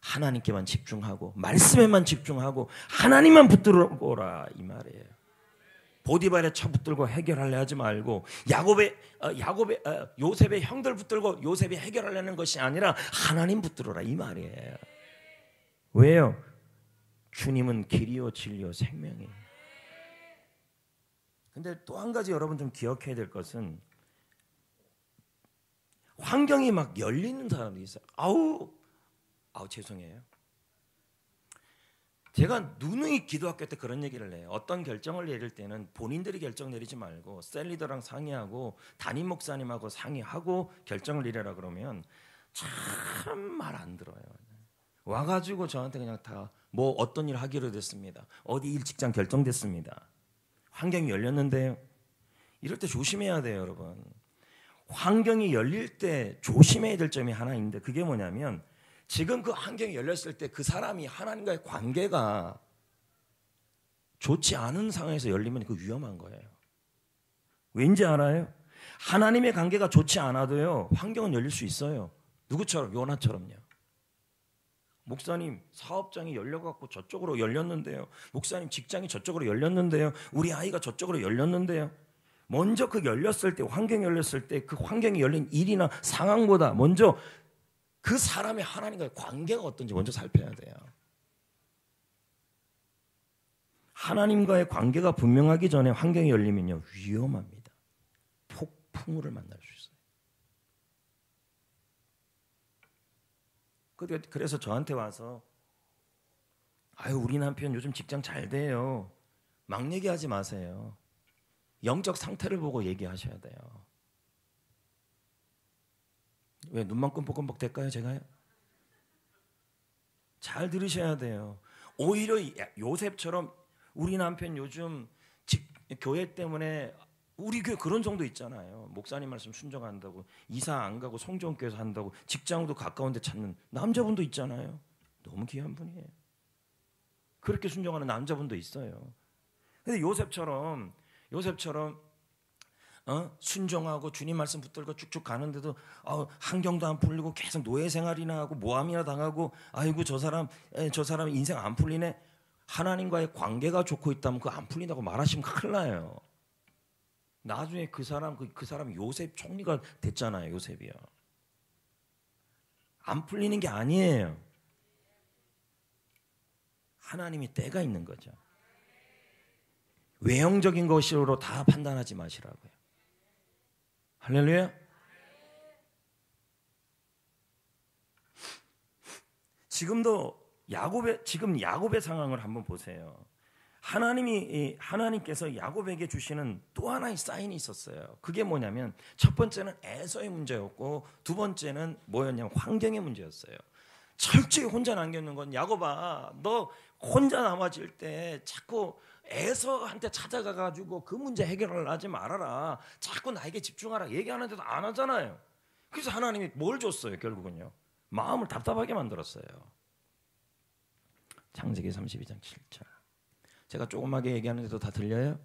하나님께만 집중하고 말씀에만 집중하고 하나님만 붙들어라 이 말이에요. 보디발에 쳐 붙들고 해결하려 하지 말고 요셉의 형들 붙들고 요셉이 해결하려는 것이 아니라 하나님 붙들어라 이 말이에요. 왜요? 주님은 길이요 진리요 생명이에요. 근데 또 한 가지 여러분 좀 기억해야 될 것은 환경이 막 열리는 사람들이 있어요. 아우 죄송해요. 제가 누누이 기도학교 때 그런 얘기를 해요. 어떤 결정을 내릴 때는 본인들이 결정 내리지 말고 셀리더랑 상의하고 담임 목사님하고 상의하고 결정을 내려라 그러면 참 말 안 들어요. 와가지고 저한테 그냥 다 뭐 어떤 일 하기로 됐습니다. 어디 일 직장 결정됐습니다. 환경이 열렸는데요. 이럴 때 조심해야 돼요, 여러분. 환경이 열릴 때 조심해야 될 점이 하나 있는데 그게 뭐냐면 지금 그 환경이 열렸을 때 그 사람이 하나님과의 관계가 좋지 않은 상황에서 열리면 그 위험한 거예요. 왠지 알아요? 하나님의 관계가 좋지 않아도요 환경은 열릴 수 있어요. 누구처럼? 요나처럼요. 목사님 사업장이 열려갖고 저쪽으로 열렸는데요. 목사님 직장이 저쪽으로 열렸는데요. 우리 아이가 저쪽으로 열렸는데요. 먼저 그 열렸을 때 환경이 열렸을 때 그 환경이 열린 일이나 상황보다 먼저 그 사람의 하나님과의 관계가 어떤지 먼저 살펴야 돼요. 하나님과의 관계가 분명하기 전에 환경이 열리면요 위험합니다. 폭풍우를 만날 수 있어요. 그래서 저한테 와서 우리 남편 요즘 직장 잘 돼요. 막 얘기하지 마세요. 영적 상태를 보고 얘기하셔야 돼요. 왜 눈만 끔뻑끔뻑 될까요? 제가요? 잘 들으셔야 돼요. 오히려 요셉처럼 우리 남편 요즘 교회 때문에 우리 교회 그런 정도 있잖아요. 목사님 말씀 순종한다고 이사 안 가고 성전교회에서 한다고 직장도 가까운 데 찾는 남자분도 있잖아요. 너무 귀한 분이에요. 그렇게 순종하는 남자분도 있어요. 근데 요셉처럼 순종하고 주님 말씀 붙들고 쭉쭉 가는데도 환경도 안 풀리고 계속 노예 생활이나 하고 모함이나 당하고 아이고 저 사람 인생 안 풀리네. 하나님과의 관계가 좋고 있다면 그거 안 풀린다고 말하시면 큰일 나요. 나중에 그 사람 요셉 총리가 됐잖아요. 요셉이요. 안 풀리는 게 아니에요. 하나님이 때가 있는 거죠. 외형적인 것으로 다 판단하지 마시라고요. 할렐루야. 지금 야곱의 상황을 한번 보세요. 하나님께서 야곱에게 주시는 또 하나의 사인이 있었어요. 그게 뭐냐면 첫 번째는 에서의 문제였고 두 번째는 뭐였냐면 환경의 문제였어요. 철저히 혼자 남겨놓는 건 야곱아 너 혼자 남아질 때 자꾸 에서한테 찾아가가지고 그 문제 해결을 하지 말아라. 자꾸 나에게 집중하라 얘기하는데도 안 하잖아요. 그래서 하나님이 뭘 줬어요? 결국은요. 마음을 답답하게 만들었어요. 창세기 32장 7절. 제가 조그맣게 얘기하는데도 다 들려요?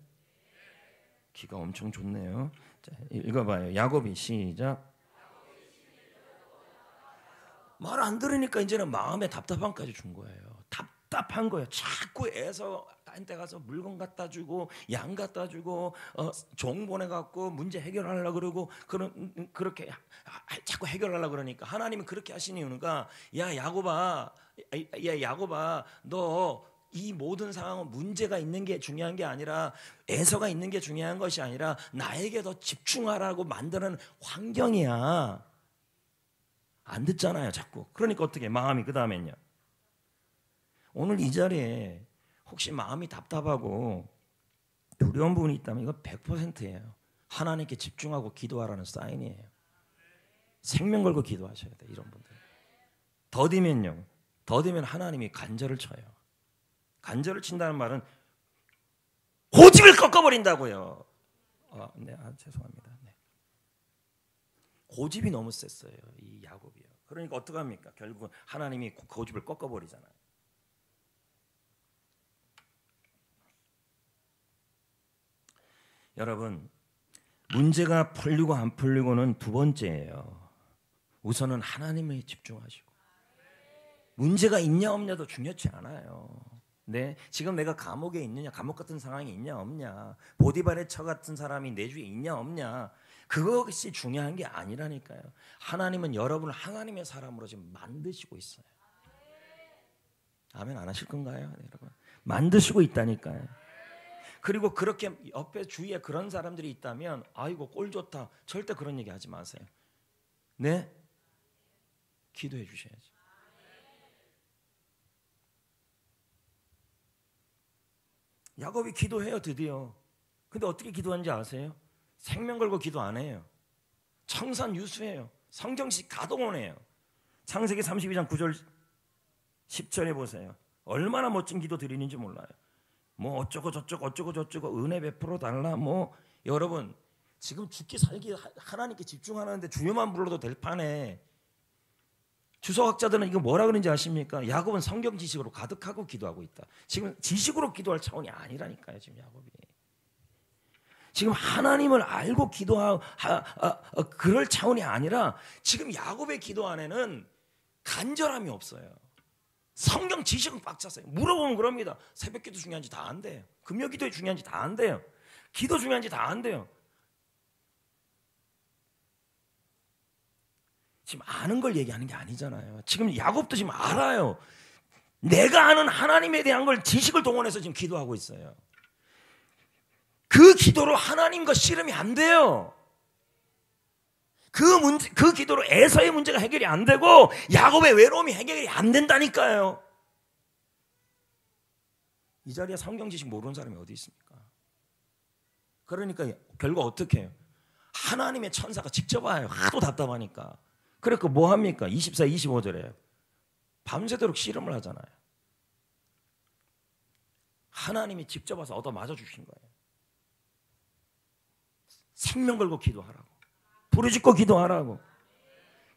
귀가 엄청 좋네요. 자, 읽어봐요. 야곱이 시작. 말 안 들으니까 이제는 마음에 답답함까지 준 거예요. 답답한 거예요. 자꾸 에서한테 가서 물건 갖다 주고 양 갖다 주고 종 보내갖고 문제 해결하려고 그러고 그렇게 자꾸 해결하려고 그러니까 하나님은 그렇게 하신 이유가 야 야곱아 너 이 모든 상황은 문제가 있는 게 중요한 게 아니라 에서가 있는 게 중요한 것이 아니라 나에게 더 집중하라고 만드는 환경이야. 안 듣잖아요 자꾸. 그러니까 어떻게 마음이 그 다음엔요. 오늘 이 자리에 혹시 마음이 답답하고 두려운 부분이 있다면 이거 100%예요. 하나님께 집중하고 기도하라는 사인이에요. 생명 걸고 기도하셔야 돼요. 이런 분들. 더디면 하나님이 간절을 쳐요. 간절을 친다는 말은 고집을 꺾어버린다고요. 죄송합니다. 네. 고집이 너무 셌어요. 이 야곱이요. 그러니까 어떡합니까? 결국은 하나님이 고집을 꺾어버리잖아요. 여러분, 문제가 풀리고 안 풀리고는 두 번째예요. 우선은 하나님에 집중하시고 문제가 있냐 없냐도 중요치 않아요. 네, 지금 내가 감옥에 있느냐, 감옥 같은 상황이 있냐 없냐, 보디발의 처 같은 사람이 내 주위에 있냐 없냐, 그것이 중요한 게 아니라니까요. 하나님은 여러분을 하나님의 사람으로 지금 만드시고 있어요. 아멘 안 하실 건가요, 네, 여러분? 만드시고 있다니까요. 그리고 그렇게 옆에 주위에 그런 사람들이 있다면 아이고 꼴 좋다 절대 그런 얘기 하지 마세요. 네? 기도해 주셔야죠. 야곱이 기도해요, 드디어. 근데 어떻게 기도하는지 아세요? 생명 걸고 기도 안 해요. 청산유수해요. 성경식 가동원해요. 창세기 32장 9절 10절에 보세요. 얼마나 멋진 기도 드리는지 몰라요. 뭐 어쩌고 저쩌고 어쩌고 저쩌고 은혜 베풀어 달라. 뭐 여러분 지금 죽기 살기 하나님께 집중하는데 주여만 불러도 될 판에 주석학자들은 이거 뭐라 그러는지 아십니까? 야곱은 성경 지식으로 가득하고 기도하고 있다. 지금 지식으로 기도할 차원이 아니라니까요. 지금 야곱이 지금 하나님을 알고 그럴 차원이 아니라 지금 야곱의 기도 안에는 간절함이 없어요. 성경 지식은 꽉 찼어요. 물어보면 그럽니다. 새벽기도 중요한지 다 안 돼요. 금요기도에 중요한지 다 안 돼요. 기도 중요한지 다 안 돼요. 지금 아는 걸 얘기하는 게 아니잖아요. 지금 야곱도 지금 알아요. 내가 아는 하나님에 대한 걸 지식을 동원해서 지금 기도하고 있어요. 그 기도로 하나님과 씨름이 안 돼요. 그 기도로 에서의 문제가 해결이 안 되고 야곱의 외로움이 해결이 안 된다니까요. 이 자리에 성경 지식 모르는 사람이 어디 있습니까? 그러니까 결국 어떻게 해요? 하나님의 천사가 직접 와요. 하도 답답하니까. 그러니까 뭐 합니까? 24, 25절에 밤새도록 씨름을 하잖아요. 하나님이 직접 와서 얻어 맞아 주신 거예요. 생명 걸고 기도하라고. 부르짖고 기도하라고.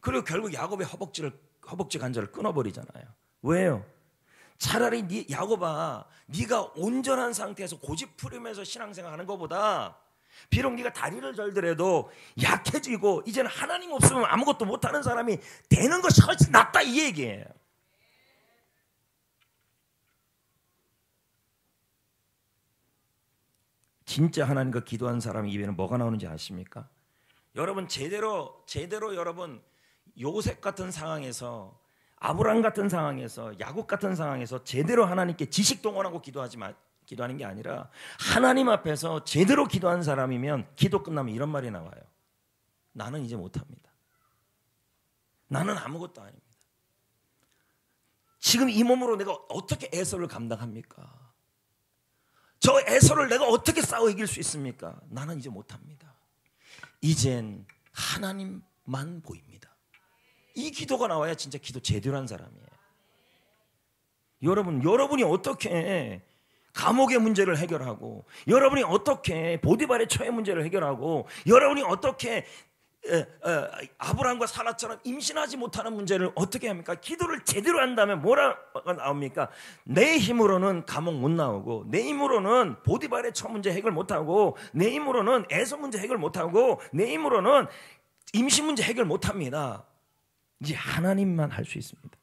그리고 결국 야곱의 허벅지 관절을 끊어버리잖아요. 왜요? 차라리 야곱아, 네가 온전한 상태에서 고집부리면서 신앙생활하는 것보다 비록 네가 다리를 절더라도 약해지고 이제는 하나님 없으면 아무것도 못하는 사람이 되는 것이 훨씬 낫다 이 얘기예요. 진짜 하나님과 기도한 사람 입에는 뭐가 나오는지 아십니까? 여러분 제대로 여러분 요셉 같은 상황에서 아브라함 같은 상황에서 야곱 같은 상황에서 제대로 하나님께 지식 동원하고 기도하는 게 아니라 하나님 앞에서 제대로 기도한 사람이면 기도 끝나면 이런 말이 나와요. 나는 이제 못합니다. 나는 아무것도 아닙니다. 지금 이 몸으로 내가 어떻게 에서를 감당합니까? 저 에서를 내가 어떻게 싸워 이길 수 있습니까? 나는 이제 못합니다. 이젠 하나님만 보입니다. 이 기도가 나와야 진짜 기도 제대로 한 사람이에요. 여러분이 어떻게 감옥의 문제를 해결하고, 여러분이 어떻게 보디발의 처해 문제를 해결하고, 여러분이 어떻게 아브라함과 사라처럼 임신하지 못하는 문제를 어떻게 합니까? 기도를 제대로 한다면 뭐라고 나옵니까? 내 힘으로는 감옥 못 나오고, 내 힘으로는 보디발의 처 문제 해결 못하고, 내 힘으로는 에서 문제 해결 못하고, 내 힘으로는 임신 문제 해결 못합니다. 이제 하나님만 할 수 있습니다.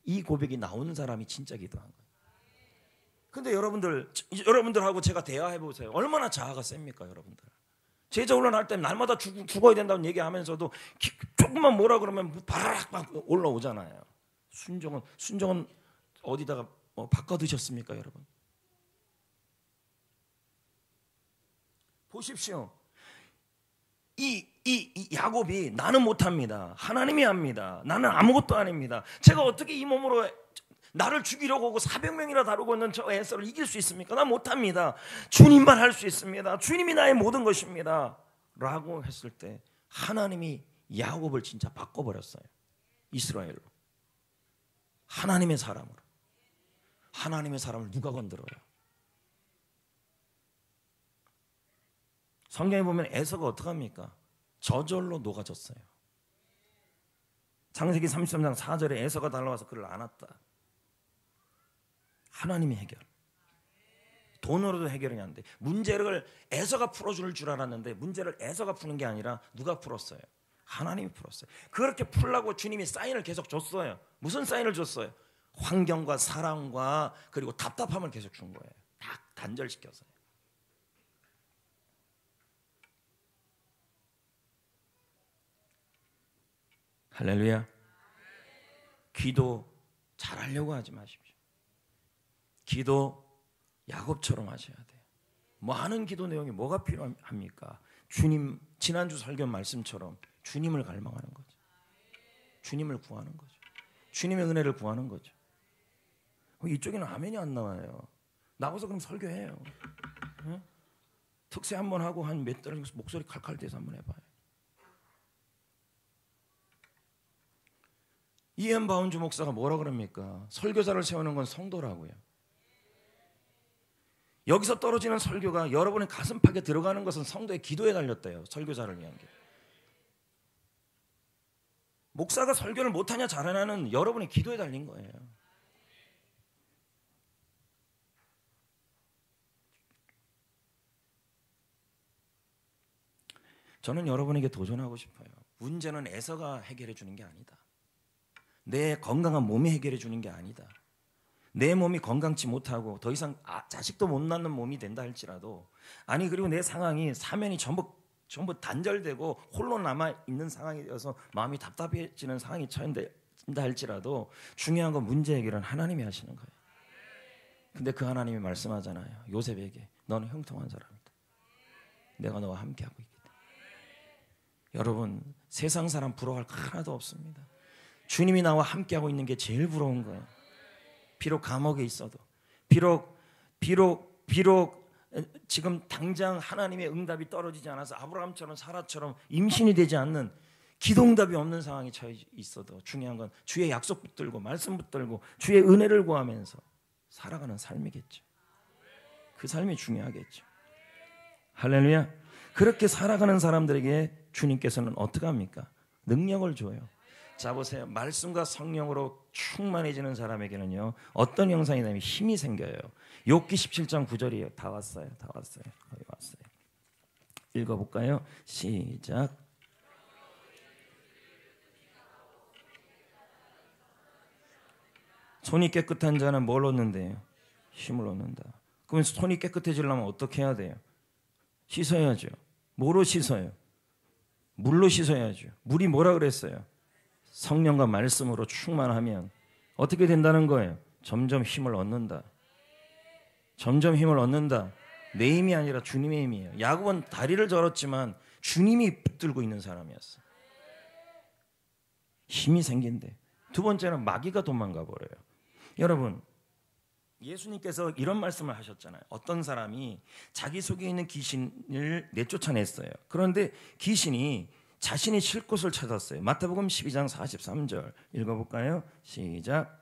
이 고백이 나오는 사람이 진짜 기도한 거예요. 근데 여러분들하고 제가 대화해 보세요. 얼마나 자아가 셉니까, 여러분들? 제자 훈련할 때 날마다 죽어야 된다는 얘기하면서도 조금만 뭐라 그러면 바라락 막 올라오잖아요. 순종은 어디다가 바꿔 드셨습니까, 여러분? 보십시오. 이 야곱이 나는 못합니다. 하나님이 합니다. 나는 아무것도 아닙니다. 제가 어떻게 이 몸으로 나를 죽이려고 하고 400명이나 다루고 있는 저 에서를 이길 수 있습니까? 난 못합니다. 주님만 할 수 있습니다. 주님이 나의 모든 것입니다. 라고 했을 때 하나님이 야곱을 진짜 바꿔버렸어요. 이스라엘로. 하나님의 사람으로. 하나님의 사람을 누가 건드려요? 성경에 보면 에서가 어떡합니까? 저절로 녹아졌어요. 창세기 33장 4절에 에서가 달려와서 그를 안았다. 하나님이 해결. 돈으로도 해결이 안 돼. 문제를 에서가 풀어줄 줄 알았는데 문제를 에서가 푸는 게 아니라 누가 풀었어요? 하나님이 풀었어요. 그렇게 풀라고 주님이 사인을 계속 줬어요. 무슨 사인을 줬어요? 환경과 사랑과 그리고 답답함을 계속 준 거예요. 다 단절시켰어요. 할렐루야. 기도 잘하려고 하지 마십시오. 기도 야곱처럼 하셔야 돼요. 뭐 하는 기도 내용이 뭐가 필요합니까? 주님 지난주 설교 말씀처럼 주님을 갈망하는 거죠. 주님을 구하는 거죠. 주님의 은혜를 구하는 거죠. 이쪽에는 아멘이 안 나와요. 나와서 그럼 설교해요. 네? 특세 한번 하고 한 몇 달 목소리 칼칼대서 한번 해봐요. 이엔 바운주 목사가 뭐라 그럽니까? 설교자를 세우는 건 성도라고요. 여기서 떨어지는 설교가 여러분의 가슴팍에 들어가는 것은 성도의 기도에 달렸대요. 설교자를 위한 게. 목사가 설교를 못하냐 잘하냐는 여러분의 기도에 달린 거예요. 저는 여러분에게 도전하고 싶어요. 문제는 애서가 해결해 주는 게 아니다. 내 건강한 몸이 해결해 주는 게 아니다. 내 몸이 건강치 못하고 더 이상 자식도 못 낳는 몸이 된다 할지라도, 아니 그리고 내 상황이 사면이 전부 단절되고 홀로 남아있는 상황이 되어서 마음이 답답해지는 상황이 처한다 할지라도 중요한 건 문제 해결은 하나님이 하시는 거예요. 근데 그 하나님이 말씀하잖아요. 요셉에게 너는 형통한 사람이다. 내가 너와 함께하고 있다. 여러분, 세상 사람 부러워할 거 하나도 없습니다. 주님이 나와 함께하고 있는 게 제일 부러운 거예요. 비록 감옥에 있어도, 비록 지금 당장 하나님의 응답이 떨어지지 않아서 아브라함처럼 사라처럼 임신이 되지 않는 기도응답이 없는 상황에 처해 있어도 중요한 건 주의 약속 붙들고 말씀 붙들고 주의 은혜를 구하면서 살아가는 삶이겠죠. 그 삶이 중요하겠죠. 할렐루야. 그렇게 살아가는 사람들에게 주님께서는 어떻게 합니까? 능력을 줘요. 자 보세요. 말씀과 성령으로 충만해지는 사람에게는요, 어떤 형상이 되면 힘이 생겨요. 욥기 17장 9절이에요. 다 왔어요. 거의 왔어요. 읽어볼까요? 시작. 손이 깨끗한 자는 뭘 얻는데요? 힘을 얻는다. 그러면 손이 깨끗해지려면 어떻게 해야 돼요? 씻어야죠. 뭐로 씻어요? 물로 씻어야죠. 물이 뭐라 그랬어요? 성령과 말씀으로 충만하면 어떻게 된다는 거예요? 점점 힘을 얻는다. 점점 힘을 얻는다. 내 힘이 아니라 주님의 힘이에요. 야곱은 다리를 저었지만 주님이 붙들고 있는 사람이었어. 힘이 생긴대. 두 번째는 마귀가 도망가 버려요. 여러분, 예수님께서 이런 말씀을 하셨잖아요. 어떤 사람이 자기 속에 있는 귀신을 내쫓아냈어요. 그런데 귀신이 자신이 쉴 곳을 찾았어요. 마태복음 12장 43절 읽어볼까요? 시작.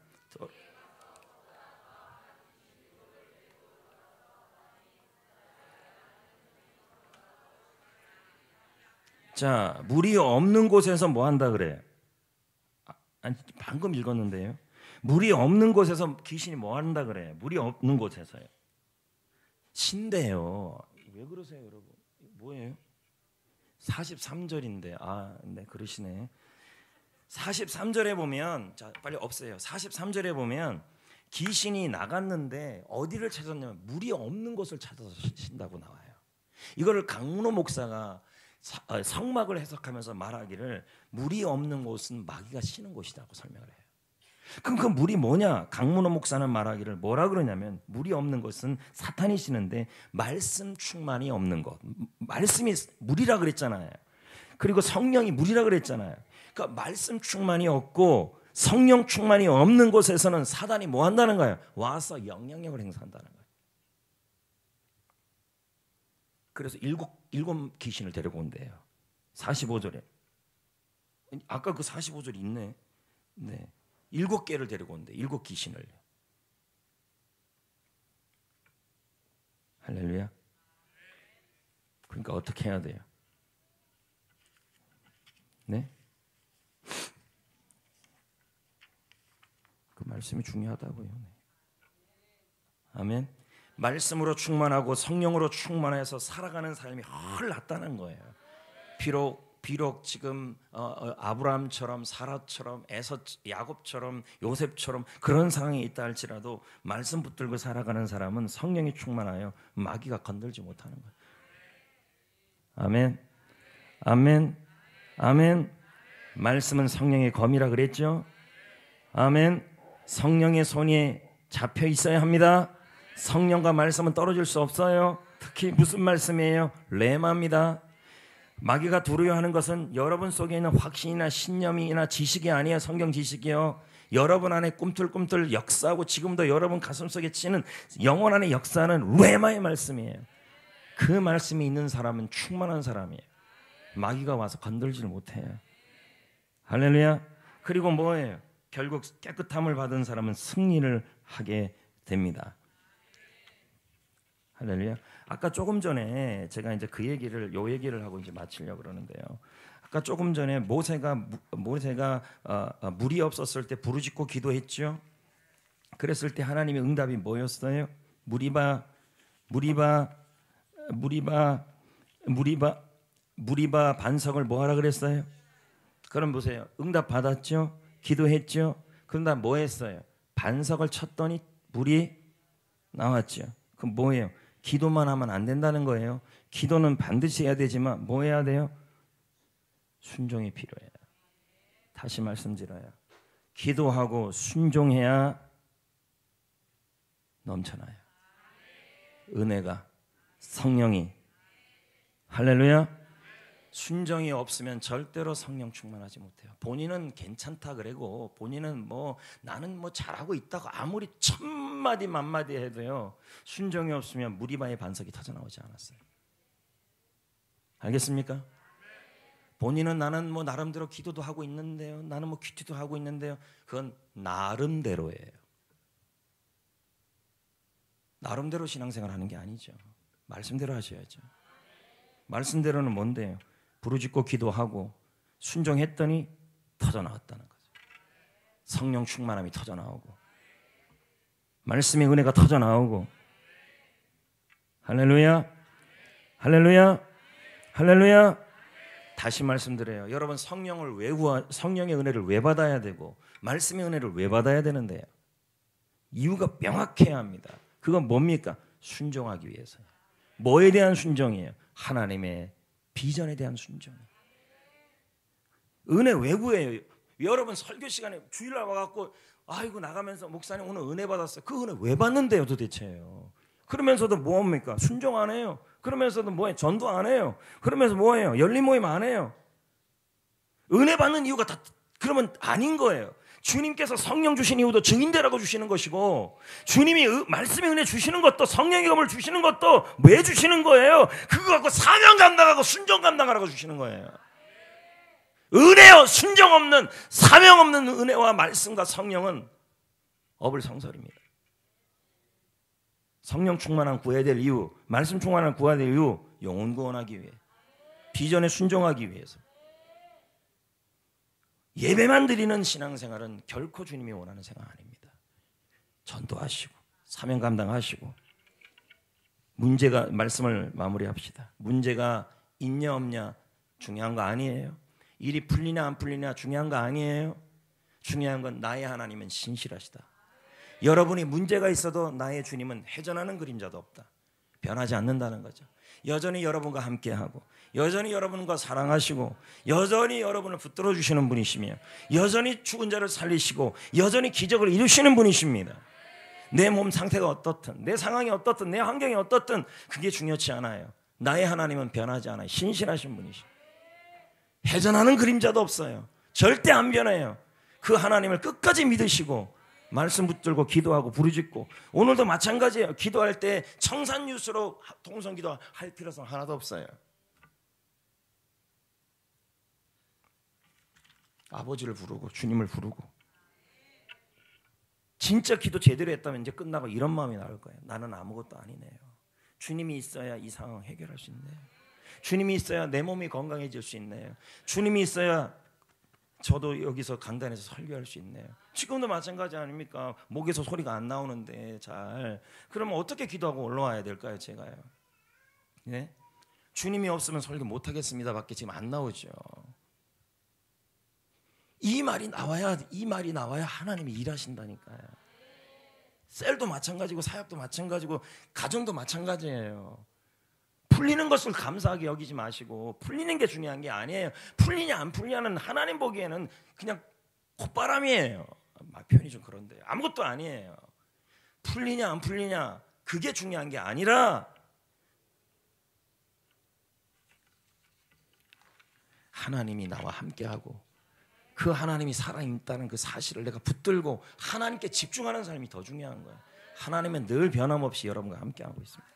자, 물이 없는 곳에서 뭐 한다 그래? 아니, 방금 읽었는데요. 물이 없는 곳에서 귀신이 뭐 한다 그래? 물이 없는 곳에서요. 신대요. 왜 그러세요, 여러분? 뭐예요? 43절인데, 네, 그러시네. 43절에 보면, 자, 빨리 없애요. 43절에 보면 귀신이 나갔는데 어디를 찾았냐면 물이 없는 곳을 찾아서 신다고 나와요. 이거를 강문호 목사가 성막을 해석하면서 말하기를 물이 없는 곳은 마귀가 쉬는 곳이라고 설명을 해요. 그럼 그 물이 뭐냐? 강문호 목사는 말하기를 뭐라 그러냐면 물이 없는 것은 사탄이 쉬는데 말씀 충만이 없는 것. 말씀이 물이라 그랬잖아요. 그리고 성령이 물이라 그랬잖아요. 그러니까 말씀 충만이 없고 성령 충만이 없는 곳에서는 사단이 뭐 한다는 거예요? 와서 영향력을 행사한다는 거예요. 그래서 일곱 귀신을 데리고 온대요. 45절에. 아까 그 45절 있네. 네. 7개를 데리고 온대. 7 귀신을. 할렐루야. 그러니까 어떻게 해야 돼요? 네? 그 말씀이 중요하다고요. 네. 아멘. 말씀으로 충만하고 성령으로 충만해서 살아가는 삶이 훨 낫다는 거예요. 비록 지금 아브라함처럼 사라처럼 야곱처럼 요셉처럼 그런 상황이 있다 할지라도 말씀 붙들고 살아가는 사람은 성령이 충만하여 마귀가 건들지 못하는 거예요. 아멘. 아멘. 아멘. 말씀은 성령의 검이라 그랬죠. 아멘. 성령의 손이 잡혀 있어야 합니다. 성령과 말씀은 떨어질 수 없어요. 특히 무슨 말씀이에요? 레마입니다. 마귀가 두려워하는 것은 여러분 속에 있는 확신이나 신념이나 지식이 아니에요. 성경 지식이요. 여러분 안에 꿈틀꿈틀 역사하고 지금도 여러분 가슴속에 치는 영혼 안에 역사는 레마의 말씀이에요. 그 말씀이 있는 사람은 충만한 사람이에요. 마귀가 와서 건들지를 못해요. 할렐루야. 그리고 뭐예요? 결국 깨끗함을 받은 사람은 승리를 하게 됩니다. 할렐루야. 아까 조금 전에 제가 이제 요 얘기를 하고 이제 마치려고 그러는데요. 아까 조금 전에 모세가 물이 없었을 때 부르짖고 기도했죠. 그랬을 때 하나님의 응답이 뭐였어요? 무리바 반석을 뭐하라 그랬어요? 그럼 보세요. 응답 받았죠? 기도했죠? 그런다 뭐 했어요? 반석을 쳤더니 물이 나왔죠. 그럼 뭐예요? 기도만 하면 안 된다는 거예요. 기도는 반드시 해야 되지만 뭐 해야 돼요? 순종이 필요해요. 다시 말씀드려요. 기도하고 순종해야 넘쳐나요. 은혜가, 성령이. 할렐루야. 순종이 없으면 절대로 성령 충만하지 못해요. 본인은 괜찮다 그러고 본인은 나는 잘하고 있다고 아무리 천마디 만마디 해도요. 순종이 없으면 무리바의 반석이 터져 나오지 않았어요. 알겠습니까? 본인은 나는 나름대로 기도도 하고 있는데요. 나는 큐티도 하고 있는데요. 그건 나름대로예요. 나름대로 신앙생활 하는 게 아니죠. 말씀대로 하셔야죠. 말씀대로는 뭔데요? 부르짖고 기도하고 순종했더니 터져 나왔다는 거죠. 성령 충만함이 터져 나오고 말씀의 은혜가 터져 나오고. 할렐루야. 할렐루야. 할렐루야. 다시 말씀드려요. 여러분 성령의 은혜를 왜 받아야 되고 말씀의 은혜를 왜 받아야 되는데요? 이유가 명확해야 합니다. 그건 뭡니까? 순종하기 위해서요. 뭐에 대한 순종이에요? 하나님의 비전에 대한 순종이에요. 은혜 왜 구해요? 여러분 설교 시간에 주일날 와갖고 아이고 나가면서 목사님 오늘 은혜 받았어요. 그 은혜 왜 받는데요 도대체요? 그러면서도 뭐합니까? 순종 안 해요. 그러면서도 뭐해요? 전도 안 해요. 그러면서 뭐해요? 열린 모임 안 해요. 은혜 받는 이유가 다 그러면 아닌 거예요. 주님께서 성령 주신 이유도 증인되라고 주시는 것이고 주님이 말씀의 은혜 주시는 것도 성령의 검을 주시는 것도 왜 주시는 거예요? 그거 갖고 사명 감당하고 순종 감당하라고 주시는 거예요. 은혜요 순종 없는 사명 없는 은혜와 말씀과 성령은 어불성설입니다. 성령 충만한 구해야 될 이유, 말씀 충만한 구해야 될 이유, 영혼 구원하기 위해, 비전에 순종하기 위해서. 예배만 드리는 신앙생활은 결코 주님이 원하는 생활 아닙니다. 전도하시고 사명 감당하시고. 문제가 말씀을 마무리합시다. 문제가 있냐 없냐 중요한 거 아니에요. 일이 풀리냐 안 풀리냐 중요한 거 아니에요. 중요한 건 나의 하나님은 신실하시다. 여러분이 문제가 있어도 나의 주님은 회전하는 그림자도 없다. 변하지 않는다는 거죠. 여전히 여러분과 함께하고 여전히 여러분과 사랑하시고 여전히 여러분을 붙들어 주시는 분이시며 여전히 죽은 자를 살리시고 여전히 기적을 이루시는 분이십니다. 내 몸 상태가 어떻든 내 상황이 어떻든 내 환경이 어떻든 그게 중요치 않아요. 나의 하나님은 변하지 않아요. 신실하신 분이십니다. 회전하는 그림자도 없어요. 절대 안 변해요. 그 하나님을 끝까지 믿으시고 말씀 붙들고 기도하고 부르짖고. 오늘도 마찬가지예요. 기도할 때 청산유수로 통성기도 할 필요성 하나도 없어요. 아버지를 부르고 주님을 부르고. 진짜 기도 제대로 했다면 이제 끝나고 이런 마음이 나올 거예요. 나는 아무것도 아니네요. 주님이 있어야 이 상황 해결할 수 있네요. 주님이 있어야 내 몸이 건강해질 수 있네요. 주님이 있어야 저도 여기서 강단에서 설교할 수 있네요. 지금도 마찬가지 아닙니까? 목에서 소리가 안 나오는데 잘. 그러면 어떻게 기도하고 올라와야 될까요? 제가요. 네? 주님이 없으면 설교 못하겠습니다 밖에 지금 안 나오죠. 이 말이 나와야 하나님이 일하신다니까요. 셀도 마찬가지고 사역도 마찬가지고 가정도 마찬가지예요. 풀리는 것을 감사하게 여기지 마시고 풀리는 게 중요한 게 아니에요. 풀리냐 안 풀리냐는 하나님 보기에는 그냥 콧바람이에요. 표현이 좀 그런데 아무것도 아니에요. 풀리냐 안 풀리냐 그게 중요한 게 아니라 하나님이 나와 함께하고 그 하나님이 살아있다는 그 사실을 내가 붙들고 하나님께 집중하는 삶이 더 중요한 거예요. 하나님은 늘 변함없이 여러분과 함께하고 있습니다.